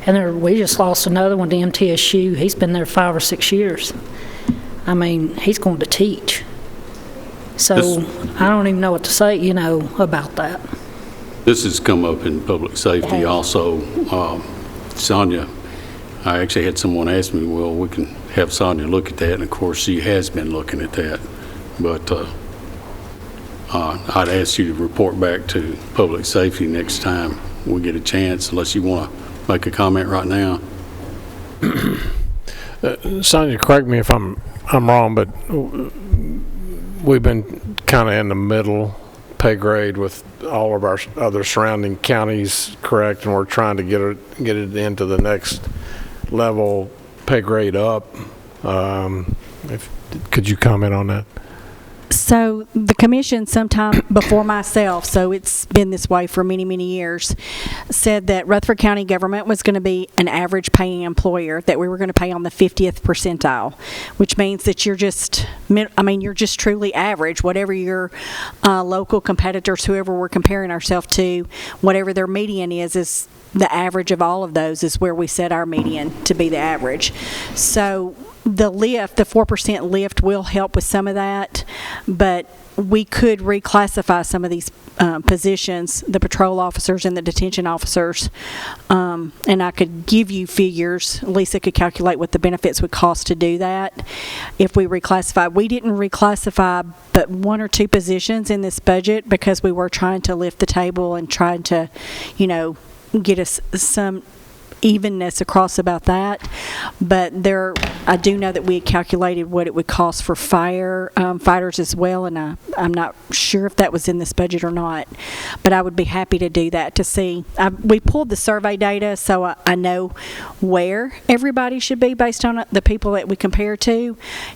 And we just lost another one to MTSU. He's been there 5 or 6 years. I mean, he's going to teach. So I don't even know what to say, about that. This has come up in public safety also. Sonia, I actually had someone ask me, well, we can have Sonia look at that, and of course she has been looking at that. But I'd ask you to report back to public safety next time we get a chance, unless you want to make a comment right now. Sonia, correct me if I'm wrong, but we've been kind of in the middle pay grade with all of our other surrounding counties, correct? And we're trying to get it into the next level pay grade up. Could you comment on that? So the commission sometime before myself, so it's been this way for many, many years, said that Rutherford County government was going to be an average paying employer, that we were going to pay on the 50th percentile, which means that you're just truly average. Whatever your local competitors, whoever we're comparing ourselves to, whatever their median is the average of all of those is where we set our median to be the average. So the 4% lift will help with some of that, but we could reclassify some of these positions, the patrol officers and the detention officers, and I could give you figures. Lisa could calculate what the benefits would cost to do that if we reclassify. We didn't reclassify but 1 or 2 positions in this budget because we were trying to lift the table and trying to, get us some evenness across about that. But I do know that we had calculated what it would cost for fighters as well, and I'm not sure if that was in this budget or not, but I would be happy to do that to see. We pulled the survey data, so I know where everybody should be based on the people that we compare to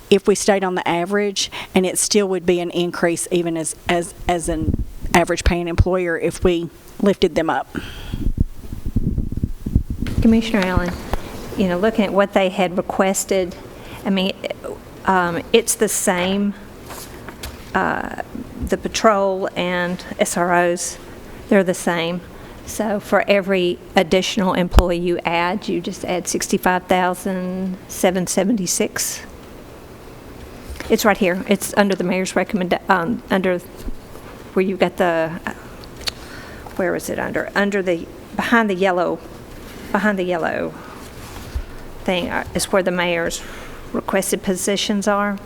if we stayed on the average, and it still would be an increase even as an average paying employer if we lifted them up. Commissioner Allen, looking at what they had requested, it's the same. The patrol and SROs, they're the same. So for every additional employee you add, you just add $65,776. It's right here. It's under the mayor's under where you got the. Where is it under? Behind the yellow thing is where the mayor's requested positions are.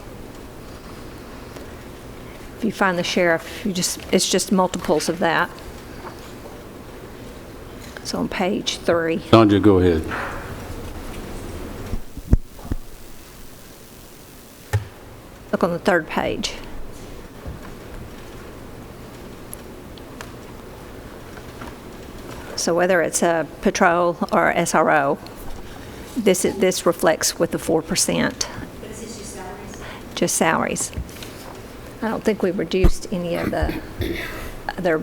If you find the sheriff, it's just multiples of that. It's on page 3. Sandra, go ahead. Look on the 3rd page. So whether it's a patrol or SRO, this reflects with the 4%. But is this just salaries? Just salaries. I don't think we reduced any of the other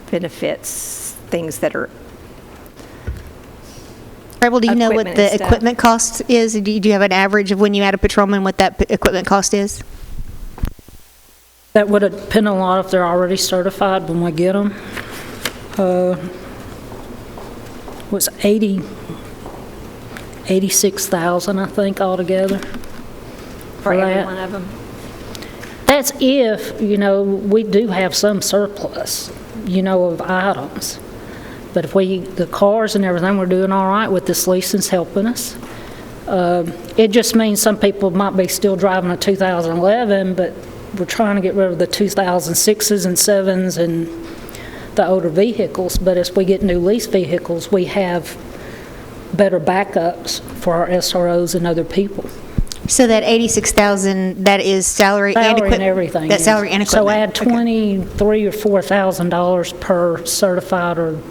benefits, things that are. Right, well, do you know what the equipment cost is? Do you have an average of when you add a patrolman, what that equipment cost is? That would depend a lot if they're already certified when we get them. Was 86,000, I think, altogether. For every one of them? That's if, we do have some surplus, of items. But if the cars and everything, we're doing all right with this leasing's helping us. It just means some people might be still driving a 2011, but we're trying to get rid of the 2006s and 7s and the older vehicles. But as we get new lease vehicles, we have better backups for our SROs and other people. So that 86,000, that is salary and equipment? And everything. That's salary and equipment. So add $23,000 or $4,000 per certified, or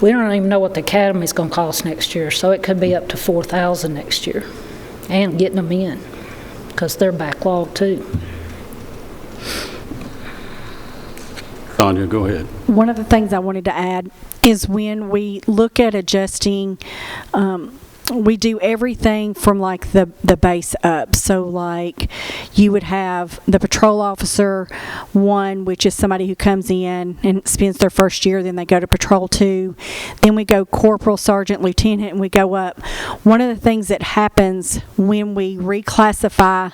we don't even know what the academy's going to cost next year, so it could be up to $4,000 next year, and getting them in, because they're backlogged too. Tanya, go ahead. One of the things I wanted to add is when we look at adjusting we do everything from like the base up. So like you would have the patrol officer 1, which is somebody who comes in and spends their first year, then they go to patrol 2. Then we go corporal, sergeant, lieutenant, and we go up. One of the things that happens when we reclassify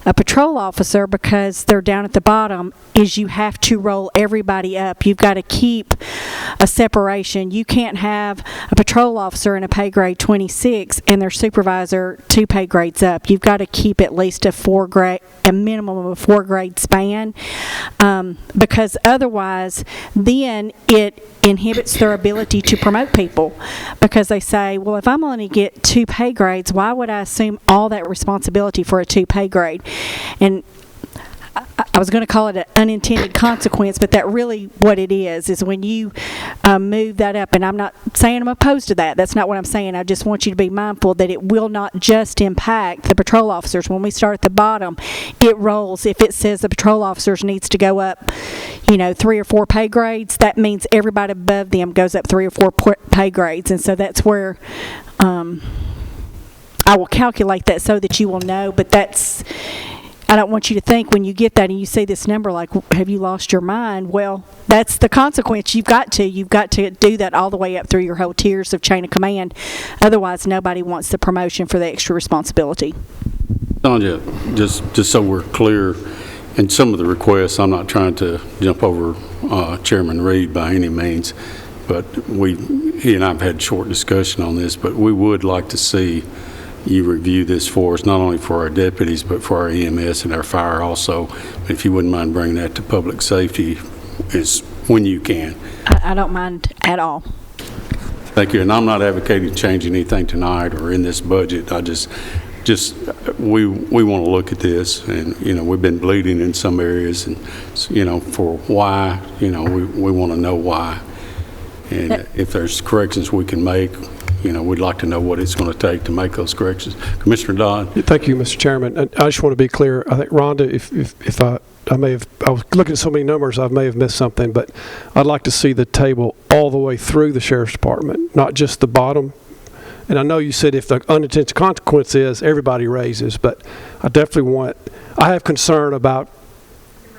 a patrol officer, because they're down at the bottom, is you have to roll everybody up. You've got to keep a separation. You can't have a patrol officer in a pay grade 26 and their supervisor 2 pay grades up. You've got to keep at least a minimum of a 4-grade span, because otherwise then it inhibits their ability to promote people, because they say, well, if I'm only get 2 pay grades, why would I assume all that responsibility for a 2 pay grade? And I was going to call it an unintended consequence, but that really what it is when you move that up. And I'm not saying I'm opposed to that. That's not what I'm saying. I just want you to be mindful that it will not just impact the patrol officers. When we start at the bottom, it rolls. If it says the patrol officers needs to go up, 3 or 4 pay grades, that means everybody above them goes up 3 or 4 pay grades. And so that's where I will calculate that so that you will know, but I don't want you to think when you get that and you see this number like, have you lost your mind? Well, that's the consequence. You've got to do that all the way up through your whole tiers of chain of command. Otherwise, nobody wants the promotion for the extra responsibility. Tanya, just so we're clear, in some of the requests, I'm not trying to jump over Chairman Reed by any means, but he and I have had short discussion on this, but we would like to see you review this for us, not only for our deputies, but for our EMS and our fire also. If you wouldn't mind bringing that to public safety is when you can. I don't mind at all. Thank you. And I'm not advocating changing anything tonight or in this budget. I just we want to look at this, and we've been bleeding in some areas, and for why, we want to know why, and if there's corrections we can make, we'd like to know what it's going to take to make those corrections. Commissioner Dodd. Thank you, Mr. Chairman. I just want to be clear. I think Rhonda, if I was looking at so many numbers, I may have missed something, but I'd like to see the table all the way through the Sheriff's Department, not just the bottom. And I know you said if the unintended consequence is everybody raises, but I have concern about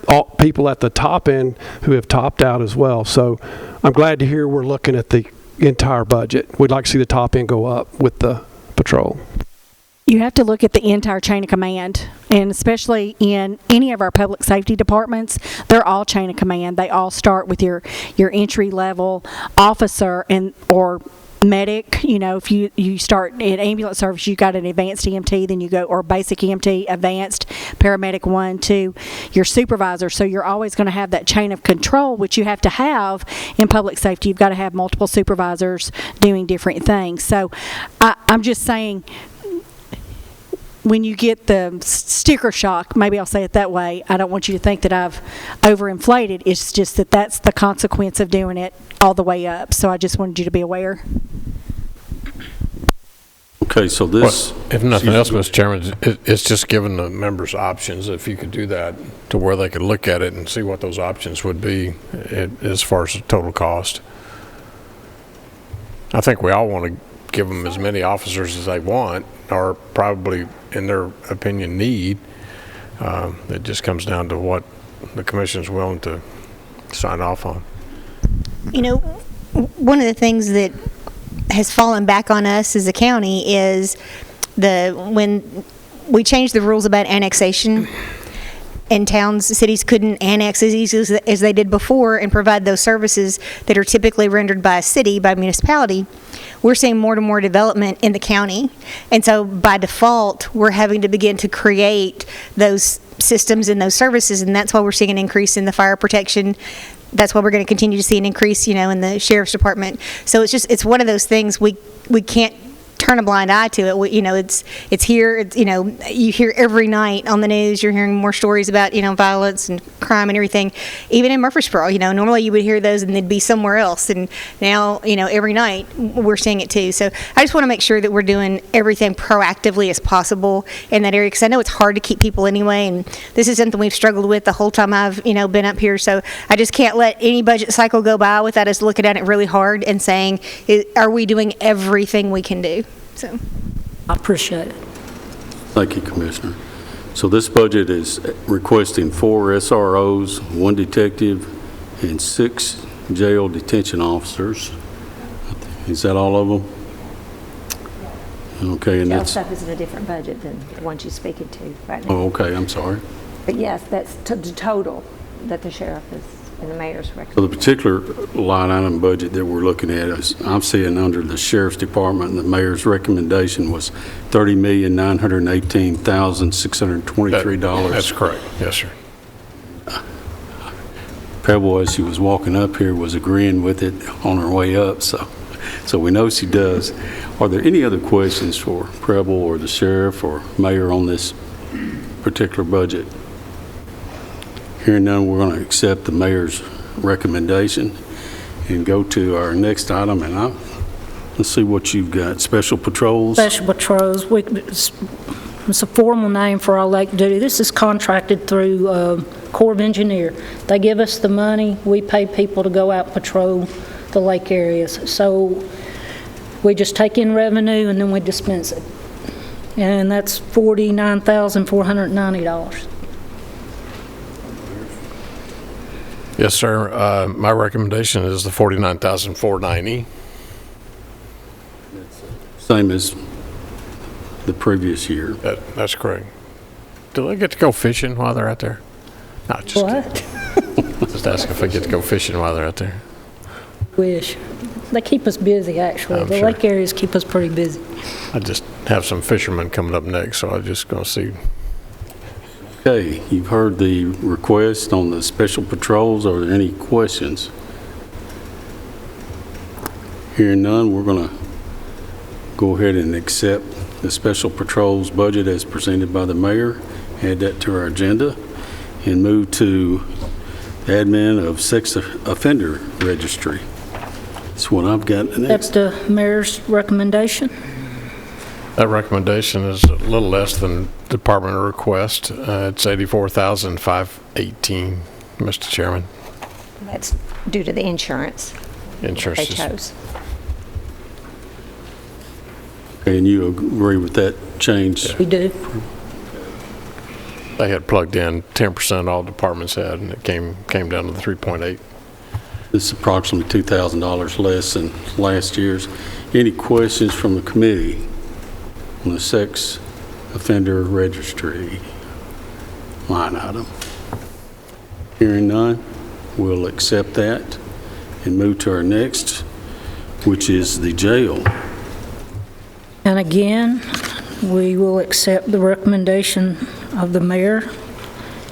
all people at the top end who have topped out as well. So I'm glad to hear we're looking at the entire budget. We'd like to see the top end go up with the patrol. You have to look at the entire chain of command, and especially in any of our public safety departments, they're all chain of command. They all start with your entry level officer or medic. If you start in ambulance service, you got an advanced EMT, then you go, or basic EMT, advanced paramedic 1, 2, your supervisor. So you're always going to have that chain of control, which you have to have in public safety. You've got to have multiple supervisors doing different things. So I'm just saying, when you get the sticker shock, maybe I'll say it that way, I don't want you to think that I've overinflated. It's just that that's the consequence of doing it all the way up. So I just wanted you to be aware. Okay, so this... Well, if nothing else, Mr. Chairman, it's just giving the members options, if you could do that, to where they could look at it and see what those options would be as far as the total cost. I think we all want to give them as many officers as they want, or probably, in their opinion, need. It just comes down to what the commission's willing to sign off on. One of the things that has fallen back on us as a county is when we changed the rules about annexation, and cities couldn't annex as easily as they did before and provide those services that are typically rendered by a city, by a municipality. We're seeing more and more development in the county, and so by default, we're having to begin to create those systems and those services, and that's why we're seeing an increase in the fire protection. That's why we're going to continue to see an increase, in the Sheriff's Department. So it's one of those things we can't turn a blind eye to it. It's here. You hear every night on the news. You're hearing more stories about violence and crime and everything. Even in Murfreesboro, normally you would hear those and they'd be somewhere else. And now every night we're seeing it too. So I just want to make sure that we're doing everything proactively as possible in that area, because I know it's hard to keep people anyway. And this is something we've struggled with the whole time I've been up here. So I just can't let any budget cycle go by without us looking at it really hard and saying, are we doing everything we can do? So, I appreciate it. Thank you, Commissioner. So this budget is requesting 4 SROs, 1 detective, and 6 jail detention officers. Is that all of them? Okay, and Jail that's, stuff is in a different budget than the ones you're speaking to right now. oh, okay, I'm sorry. But yes, that's the total that the sheriff is, and the mayor's So recommending. the particular line item budget that we're looking at is, I'm seeing under the sheriff's department, and the mayor's recommendation was $30,918,623. That's correct. Yes, sir. Pebble, as she was walking up here, was agreeing with it on her way up, so we know she does. Are there any other questions for Preble or the sheriff or mayor on this particular budget? Hearing none, we're going to accept the mayor's recommendation and go to our next item, and let's see what you've got. Special patrols? Special patrols, it's a formal name for our lake duty. This is contracted through Corps of Engineer. They give us the money, we pay people to go out patrol the lake areas. So we just take in revenue and then we dispense it. And that's $49,490. Yes, sir. My recommendation is the $49,490. Same as the previous year. That's correct. Do they get to go fishing while they're out there? No, just What? just asking if they get to go fishing while they're out there. Wish. They keep us busy, actually. I'm The sure. lake areas keep us pretty busy. I just have some fishermen coming up next, so I'm just going to see. Okay, you've heard the request on the special patrols. Are there any questions? Hearing none, we're going to go ahead and accept the special patrols budget as presented by the mayor, add that to our agenda, and move to the admin of sex offender registry. That's what I've got next. That's the mayor's recommendation. That recommendation is a little less than department request. It's $84,518, Mr. Chairman. That's due to the insurance Insurance they is- chose. And you agree with that change? We do. They had plugged in 10%, all departments had, and it came down to the 3.8. This is approximately $2,000 less than last year's. Any questions from the committee on the sex offender registry line item? Hearing none, we'll accept that and move to our next, which is the jail. And again, we will accept the recommendation of the mayor,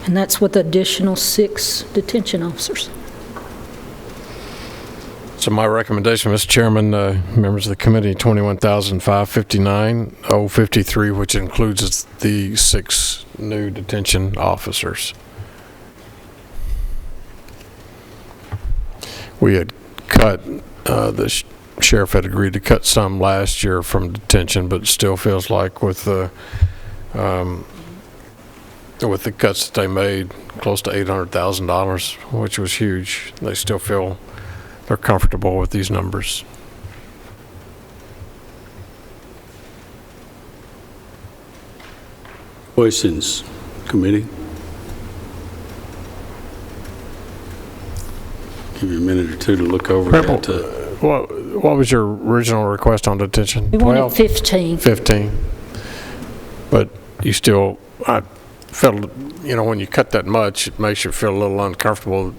and that's with additional 6 detention officers. So my recommendation, Mr. Chairman, members of the committee, $21,559,053, which includes the 6 new detention officers. We had cut, the sheriff had agreed to cut some last year from detention, but it still feels like with the cuts that they made, close to $800,000, which was huge, they still feel they're comfortable with these numbers. Questions, committee? Give you a minute or two to look over that. What was your original request on detention? We wanted 15. 15. But you still, I felt, when you cut that much, it makes you feel a little uncomfortable.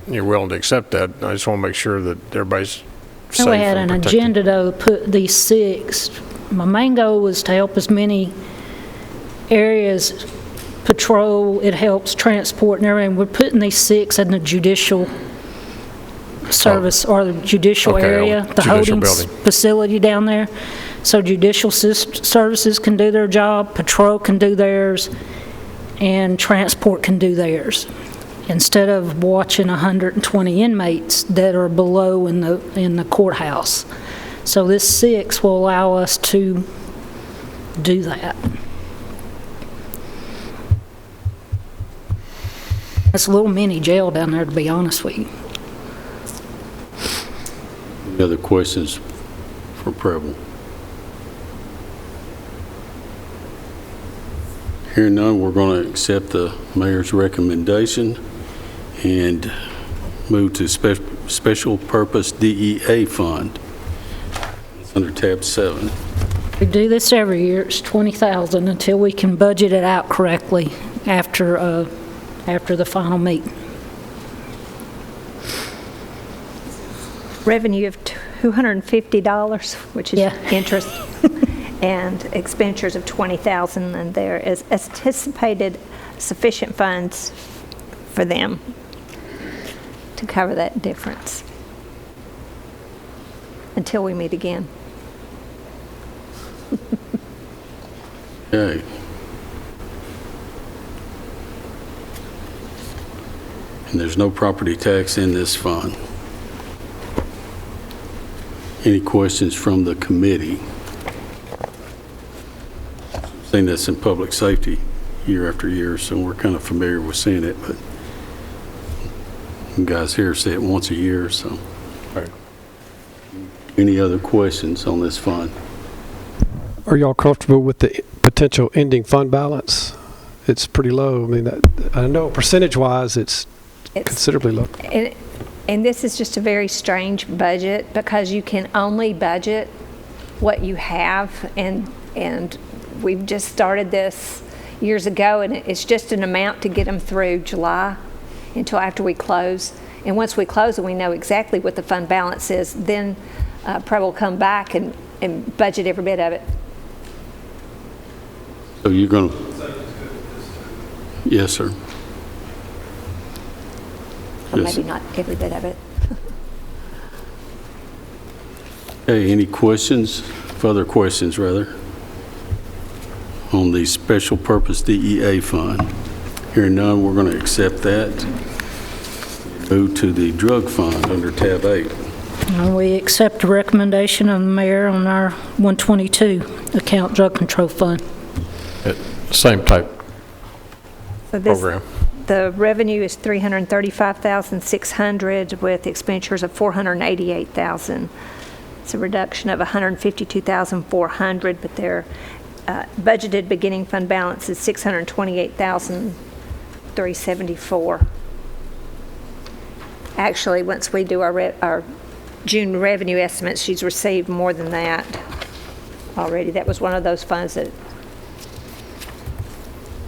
You're willing to accept that. I just want to make sure that everybody's safe So we had and an protected. agenda, though, to put these 6. My main goal was to help as many areas patrol. It helps transport and everything. We're putting these 6 in the judicial service or the judicial Okay, area, the judicial holding building. facility down there. So judicial services can do their job, patrol can do theirs, and transport can do theirs. Instead of watching 120 inmates that are below in the courthouse. So this 6 will allow us to do that. It's a little mini jail down there, to be honest with you. Any other questions for Preble? Hearing none, we're going to accept the mayor's recommendation and move to special purpose DEA fund. It's under tab 7. We do this every year. It's $20,000 until we can budget it out correctly after the final meeting. Revenue of $250, which is interest, and expenditures of $20,000, and there is anticipated sufficient funds for them to cover that difference until we meet again. Okay. And there's no property tax in this fund. Any questions from the committee? Seen this in public safety year after year, so we're kind of familiar with seeing it, but you guys here see it once a year, so. All right. Any other questions on this fund? Are y'all comfortable with the potential ending fund balance? It's pretty low. I mean, I know percentage-wise, it's considerably low. And this is just a very strange budget because you can only budget what you have, and we've just started this years ago, and it's just an amount to get them through July until after we close. And once we close and we know exactly what the fund balance is, then Preb will come back and budget every bit of it. So you're going to? Yes, sir. Or Yes. maybe not every bit of it. Okay, any questions, further questions rather, on the special purpose DEA fund? Hearing none, we're going to accept that. Move to the drug fund under tab 8. And we accept the recommendation of the mayor on our 122 account drug control fund. Same type So this, program. the revenue is $335,600 with expenditures of $488,000. It's a reduction of $152,400, but their budgeted beginning fund balance is $628,374. Actually, once we do our June revenue estimates, she's received more than that already. That was one of those funds that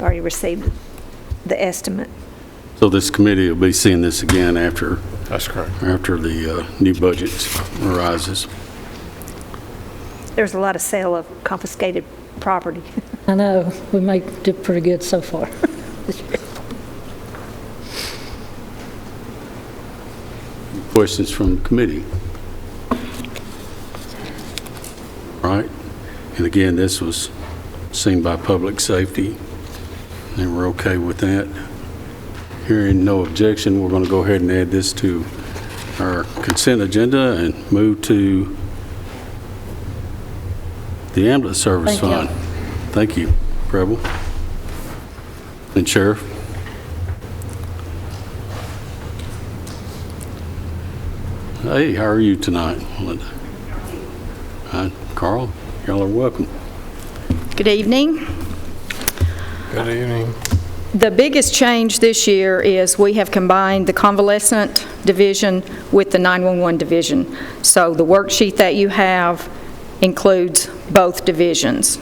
already received the estimate. So this committee will be seeing this again after. That's correct. After the new budget arises. There's a lot of sale of confiscated property. I know, we did pretty good so far. Questions from the committee? Right. And again, this was seen by public safety. They were okay with that. Hearing no objection, we're going to go ahead and add this to our consent agenda and move to the ambulance service fund. Thank you, Preble. And Sheriff. Hey, how are you tonight, Linda? Hi, Carl. Y'all are welcome. Good evening. Good evening. The biggest change this year is we have combined the convalescent division with the 911 division. So the worksheet that you have includes both divisions.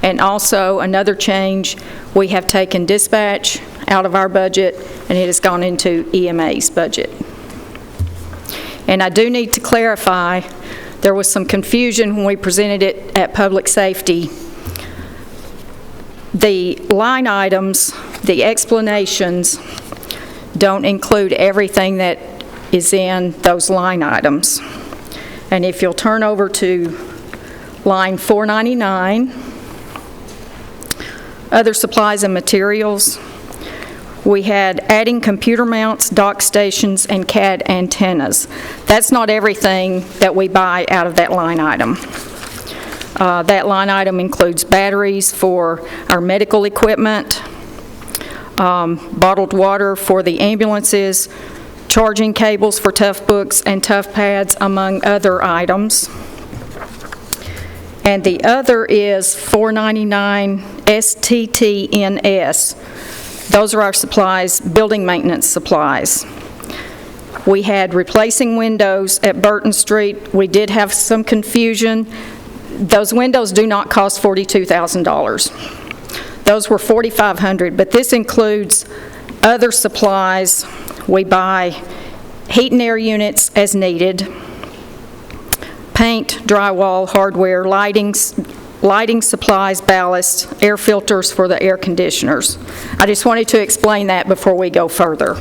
And also another change, we have taken dispatch out of our budget and it has gone into EMA's budget. And I do need to clarify, there was some confusion when we presented it at Public Safety. The line items, the explanations, don't include everything that is in those line items. And if you'll turn over to line 499, other supplies and materials, we had adding computer mounts, dock stations, and CAD antennas. That's not everything that we buy out of that line item. That line item includes batteries for our medical equipment, bottled water for the ambulances, charging cables for Tough Books and Tough Pads, among other items. And the other is 499 STTNS. Those are our supplies, building maintenance supplies. We had replacing windows at Burton Street. We did have some confusion. Those windows do not cost $42,000. Those were $4,500, but this includes other supplies. We buy heat and air units as needed, paint, drywall, hardware, lighting supplies, ballast, air filters for the air conditioners. I just wanted to explain that before we go further.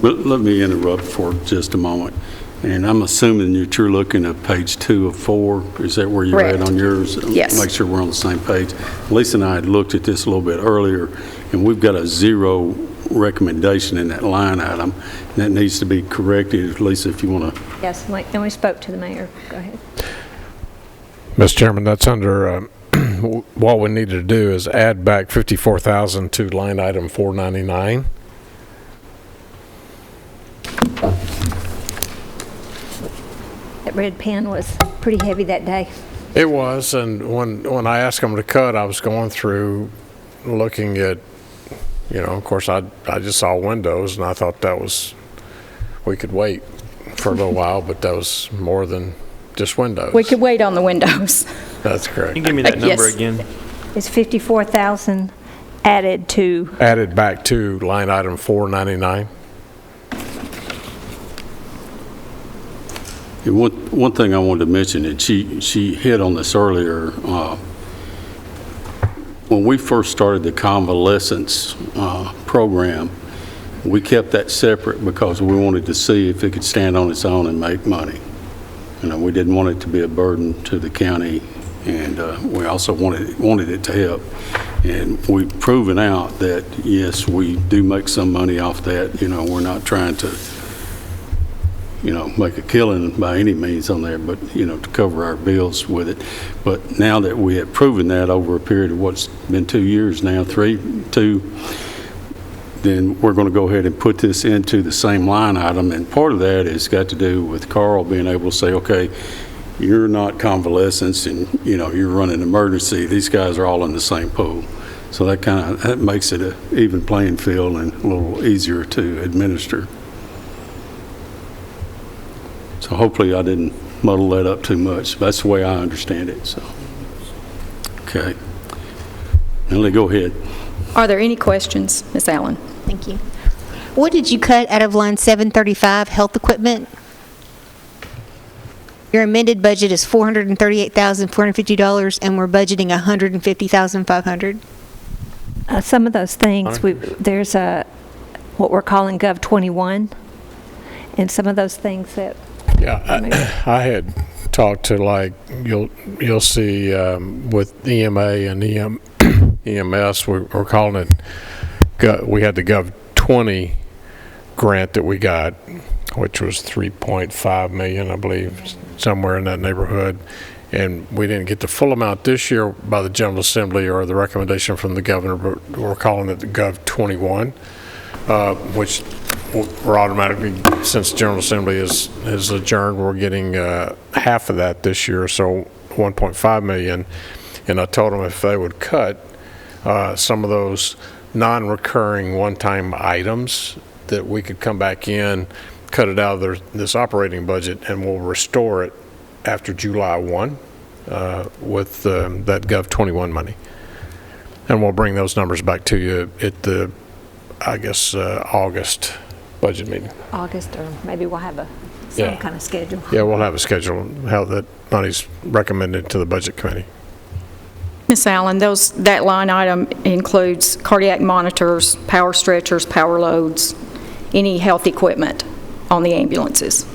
Let me interrupt for just a moment. And I'm assuming that you're looking at page 2 of 4. Is that where you're at on yours? Yes. Make sure we're on the same page. Lisa and I had looked at this a little bit earlier, and we've got a 0 recommendation in that line item. And that needs to be corrected. Lisa, if you want to. Yes, and we spoke to the mayor. Go ahead. Mr. Chairman, that's under, what we needed to do is add back $54,000 to line item 499. That red pen was pretty heavy that day. It was, and when I asked them to cut, I was going through looking at, of course, I just saw windows, and I thought that was, we could wait for a little while, but that was more than just windows. We could wait on the windows. That's correct. Can you give me that number again? It's $54,000 added to... Added back to line item 499. One thing I wanted to mention, and she hit on this earlier, when we first started the convalescence program, we kept that separate because we wanted to see if it could stand on its own and make money. We didn't want it to be a burden to the county, and we also wanted it to help. And we've proven out that, yes, we do make some money off that. We're not trying to make a killing by any means on there, but, to cover our bills with it. But now that we have proven that over a period of what's been 2 years now, two, then we're going to go ahead and put this into the same line item. And part of that has got to do with Carl being able to say, okay, you're not convalescence and, you're running emergency. These guys are all in the same pool. So that makes it an even playing field and a little easier to administer. So hopefully I didn't muddle that up too much. That's the way I understand it. So, okay. Emily, go ahead. Are there any questions, Ms. Allen? Thank you. What did you cut out of line 735, health equipment? Your amended budget is $438,450, and we're budgeting $150,500. Some of those things, there's what we're calling Gov 21, and some of those things that... Yeah, I had talked to, like, you'll see with EMA and EMS, we're calling it, we had the Gov 20 grant that we got, which was $3.5 million, I believe, somewhere in that neighborhood. And we didn't get the full amount this year by the General Assembly or the recommendation from the governor, but we're calling it the Gov 21, which we're automatically, since the General Assembly is adjourned, we're getting half of that this year, so $1.5 million. And I told them if they would cut some of those non-recurring one-time items, that we could come back in, cut it out of this operating budget, and we'll restore it after July 1 with that Gov 21 money. And we'll bring those numbers back to you at the, I guess, August budget meeting. August, or maybe we'll have some kind of schedule. Yeah, we'll have a schedule, how that money's recommended to the budget committee. Ms. Allen, that line item includes cardiac monitors, power stretchers, power loads, any health equipment on the ambulances.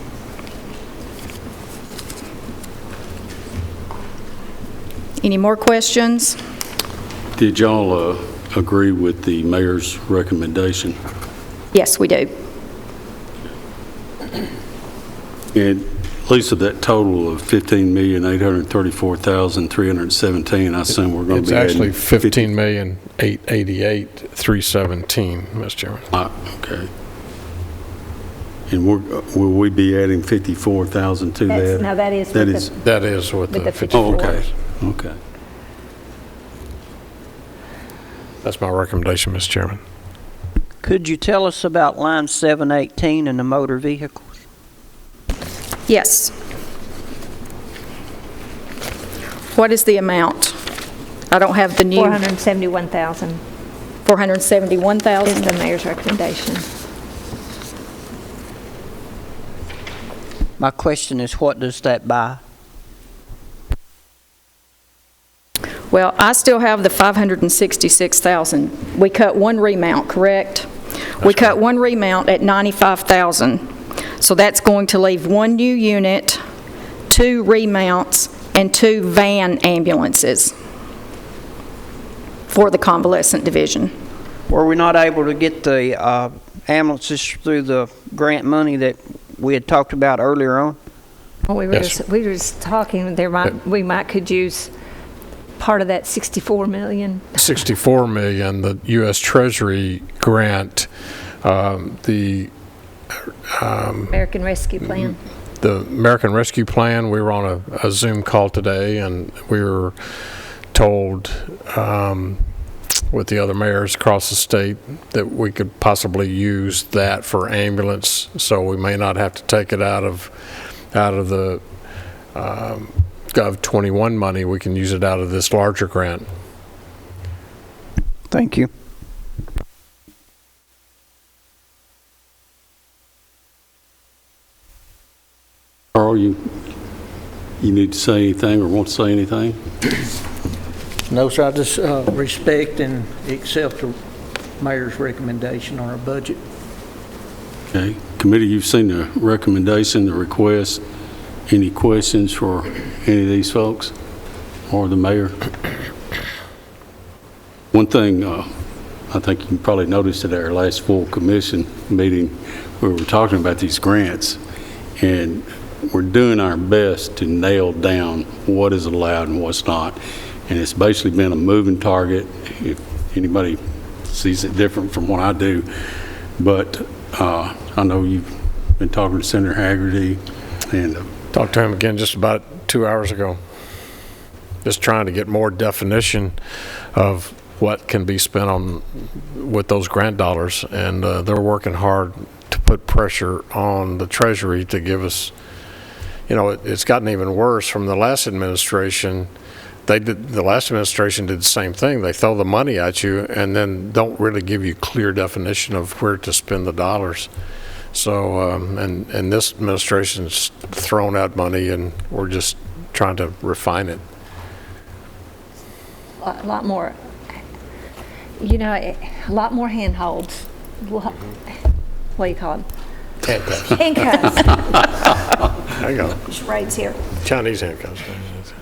Any more questions? Did y'all agree with the mayor's recommendation? Yes, we do. And Lisa, that total of $15,834,317, I assume we're going to be adding... It's actually $15,888,317, Mr. Chairman. Okay. And will we be adding $54,000 to that? No, that is with the 54. Oh, okay. Okay. That's my recommendation, Mr. Chairman. Could you tell us about line 718 and the motor vehicles? Yes. What is the amount? I don't have the new. 471,000 471,000? is the mayor's recommendation. My question is, what does that buy? Well, I still have the 566,000. We cut one remount, correct? We cut one remount at 95,000. So that's going to leave one new unit, 2 remounts, and 2 van ambulances for the convalescent division. Were we not able to get the ambulances through the grant money that we had talked about earlier on? Well, we were just talking, we might could use part of that 64 million. 64 million, the U.S. Treasury grant, the American Rescue Plan. The American Rescue Plan, we were on a Zoom call today, and we were told with the other mayors across the state that we could possibly use that for ambulance, so we may not have to take it out of the Gov 21 money. We can use it out of this larger grant. Thank you. Carl, you need to say anything or want to say anything? No, sir, I just respect and accept the mayor's recommendation on our budget. Okay. Committee, you've seen the recommendation, the request. Any questions for any of these folks or the mayor? One thing I think you probably noticed at our last full commission meeting, we were talking about these grants, and we're doing our best to nail down what is allowed and what's not. And it's basically been a moving target. If anybody sees it different from what I do, but I know you've been talking to Senator Haggerty and Talked to him again just about 2 hours ago. Just trying to get more definition of what can be spent on with those grant dollars, and they're working hard to put pressure on the Treasury to give us. You know, it's gotten even worse from the last administration. The last administration did the same thing. They throw the money at you and then don't really give you clear definition of where to spend the dollars. So, and this administration's thrown out money, and we're just trying to refine it. A lot more, you know, a lot more handholds. What do you call them? Handcuffs. Handcuffs. There you go. Just right here. Chinese handcuffs.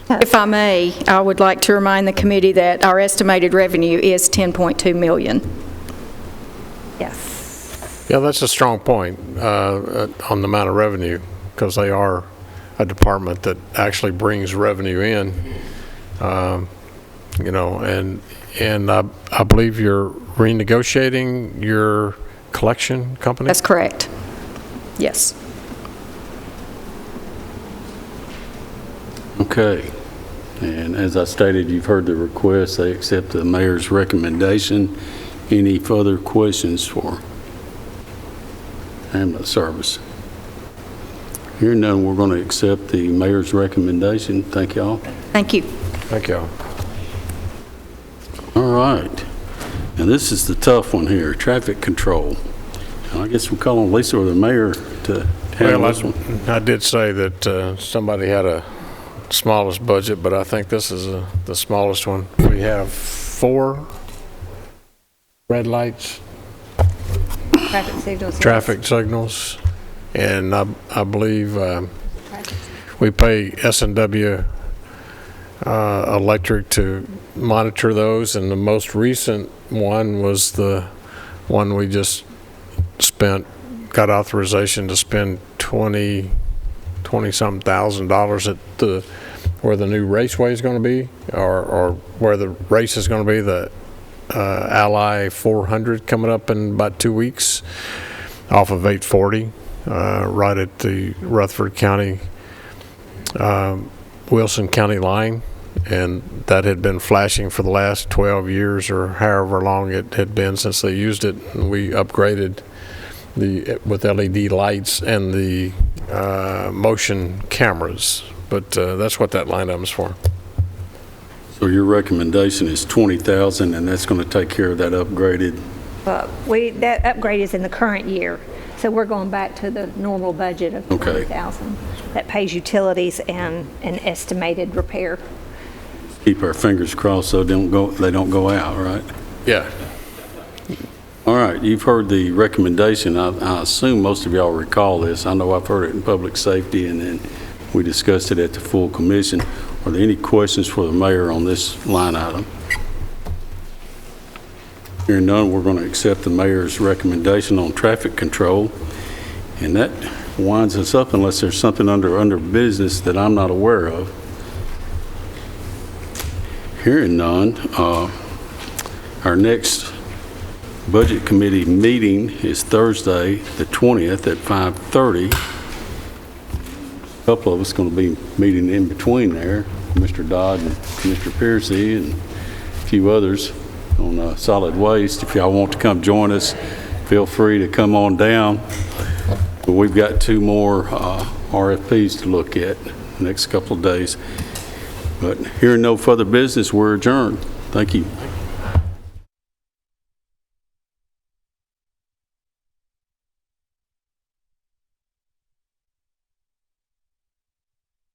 If I may, I would like to remind the committee that our estimated revenue is $10.2 million. Yes. Yeah, that's a strong point on the amount of revenue, because they are a department that actually brings revenue in, you know, and I believe you're renegotiating your collection company? That's correct. Yes. Okay. And as I stated, you've heard the request. They accept the mayor's recommendation. Any further questions for ambulance service? Hearing none, we're going to accept the mayor's recommendation. Thank y'all. Thank you. Thank y'all. All right. Now this is the tough one here, traffic control. And I guess we're calling Lisa or the mayor to handle this one. I did say that somebody had a smallest budget, but I think this is the smallest one. We have 4 red lights. Traffic signals. Traffic signals, and I believe we pay S&W Electric to monitor those, and the most recent one was the one we just got authorization to spend $20-something thousand at where the new raceway is going to be, or where the race is going to be, the Ally 400 coming up in about 2 weeks off of 840, right at the Rutherford County, Wilson County line. and that had been flashing for the last 12 years or however long it had been since they used it. And we upgraded with LED lights and the motion cameras, but that's what that line item's for. So your recommendation is 20,000, and that's going to take care of that upgraded? That upgrade is in the current year, so we're going back to the normal budget of Okay. $20,000 that pays utilities and an estimated repair. Keep our fingers crossed so they don't go out, right? Yeah. All right, you've heard the recommendation. I assume most of y'all recall this. I know I've heard it in public safety, and then we discussed it at the full commission. Are there any questions for the mayor on this line item? Hearing none, we're going to accept the mayor's recommendation on traffic control, and that winds us up unless there's something under business that I'm not aware of. Hearing none, our next budget committee meeting is Thursday, the 20th at 5:30. A couple of us going to be meeting in between there, Mr. Dodd and Mr. Piercy and a few others on solid waste. If y'all want to come join us, feel free to come on down. But we've got 2 more RFPs to look at the next couple of days. But hearing no further business, we're adjourned. Thank you.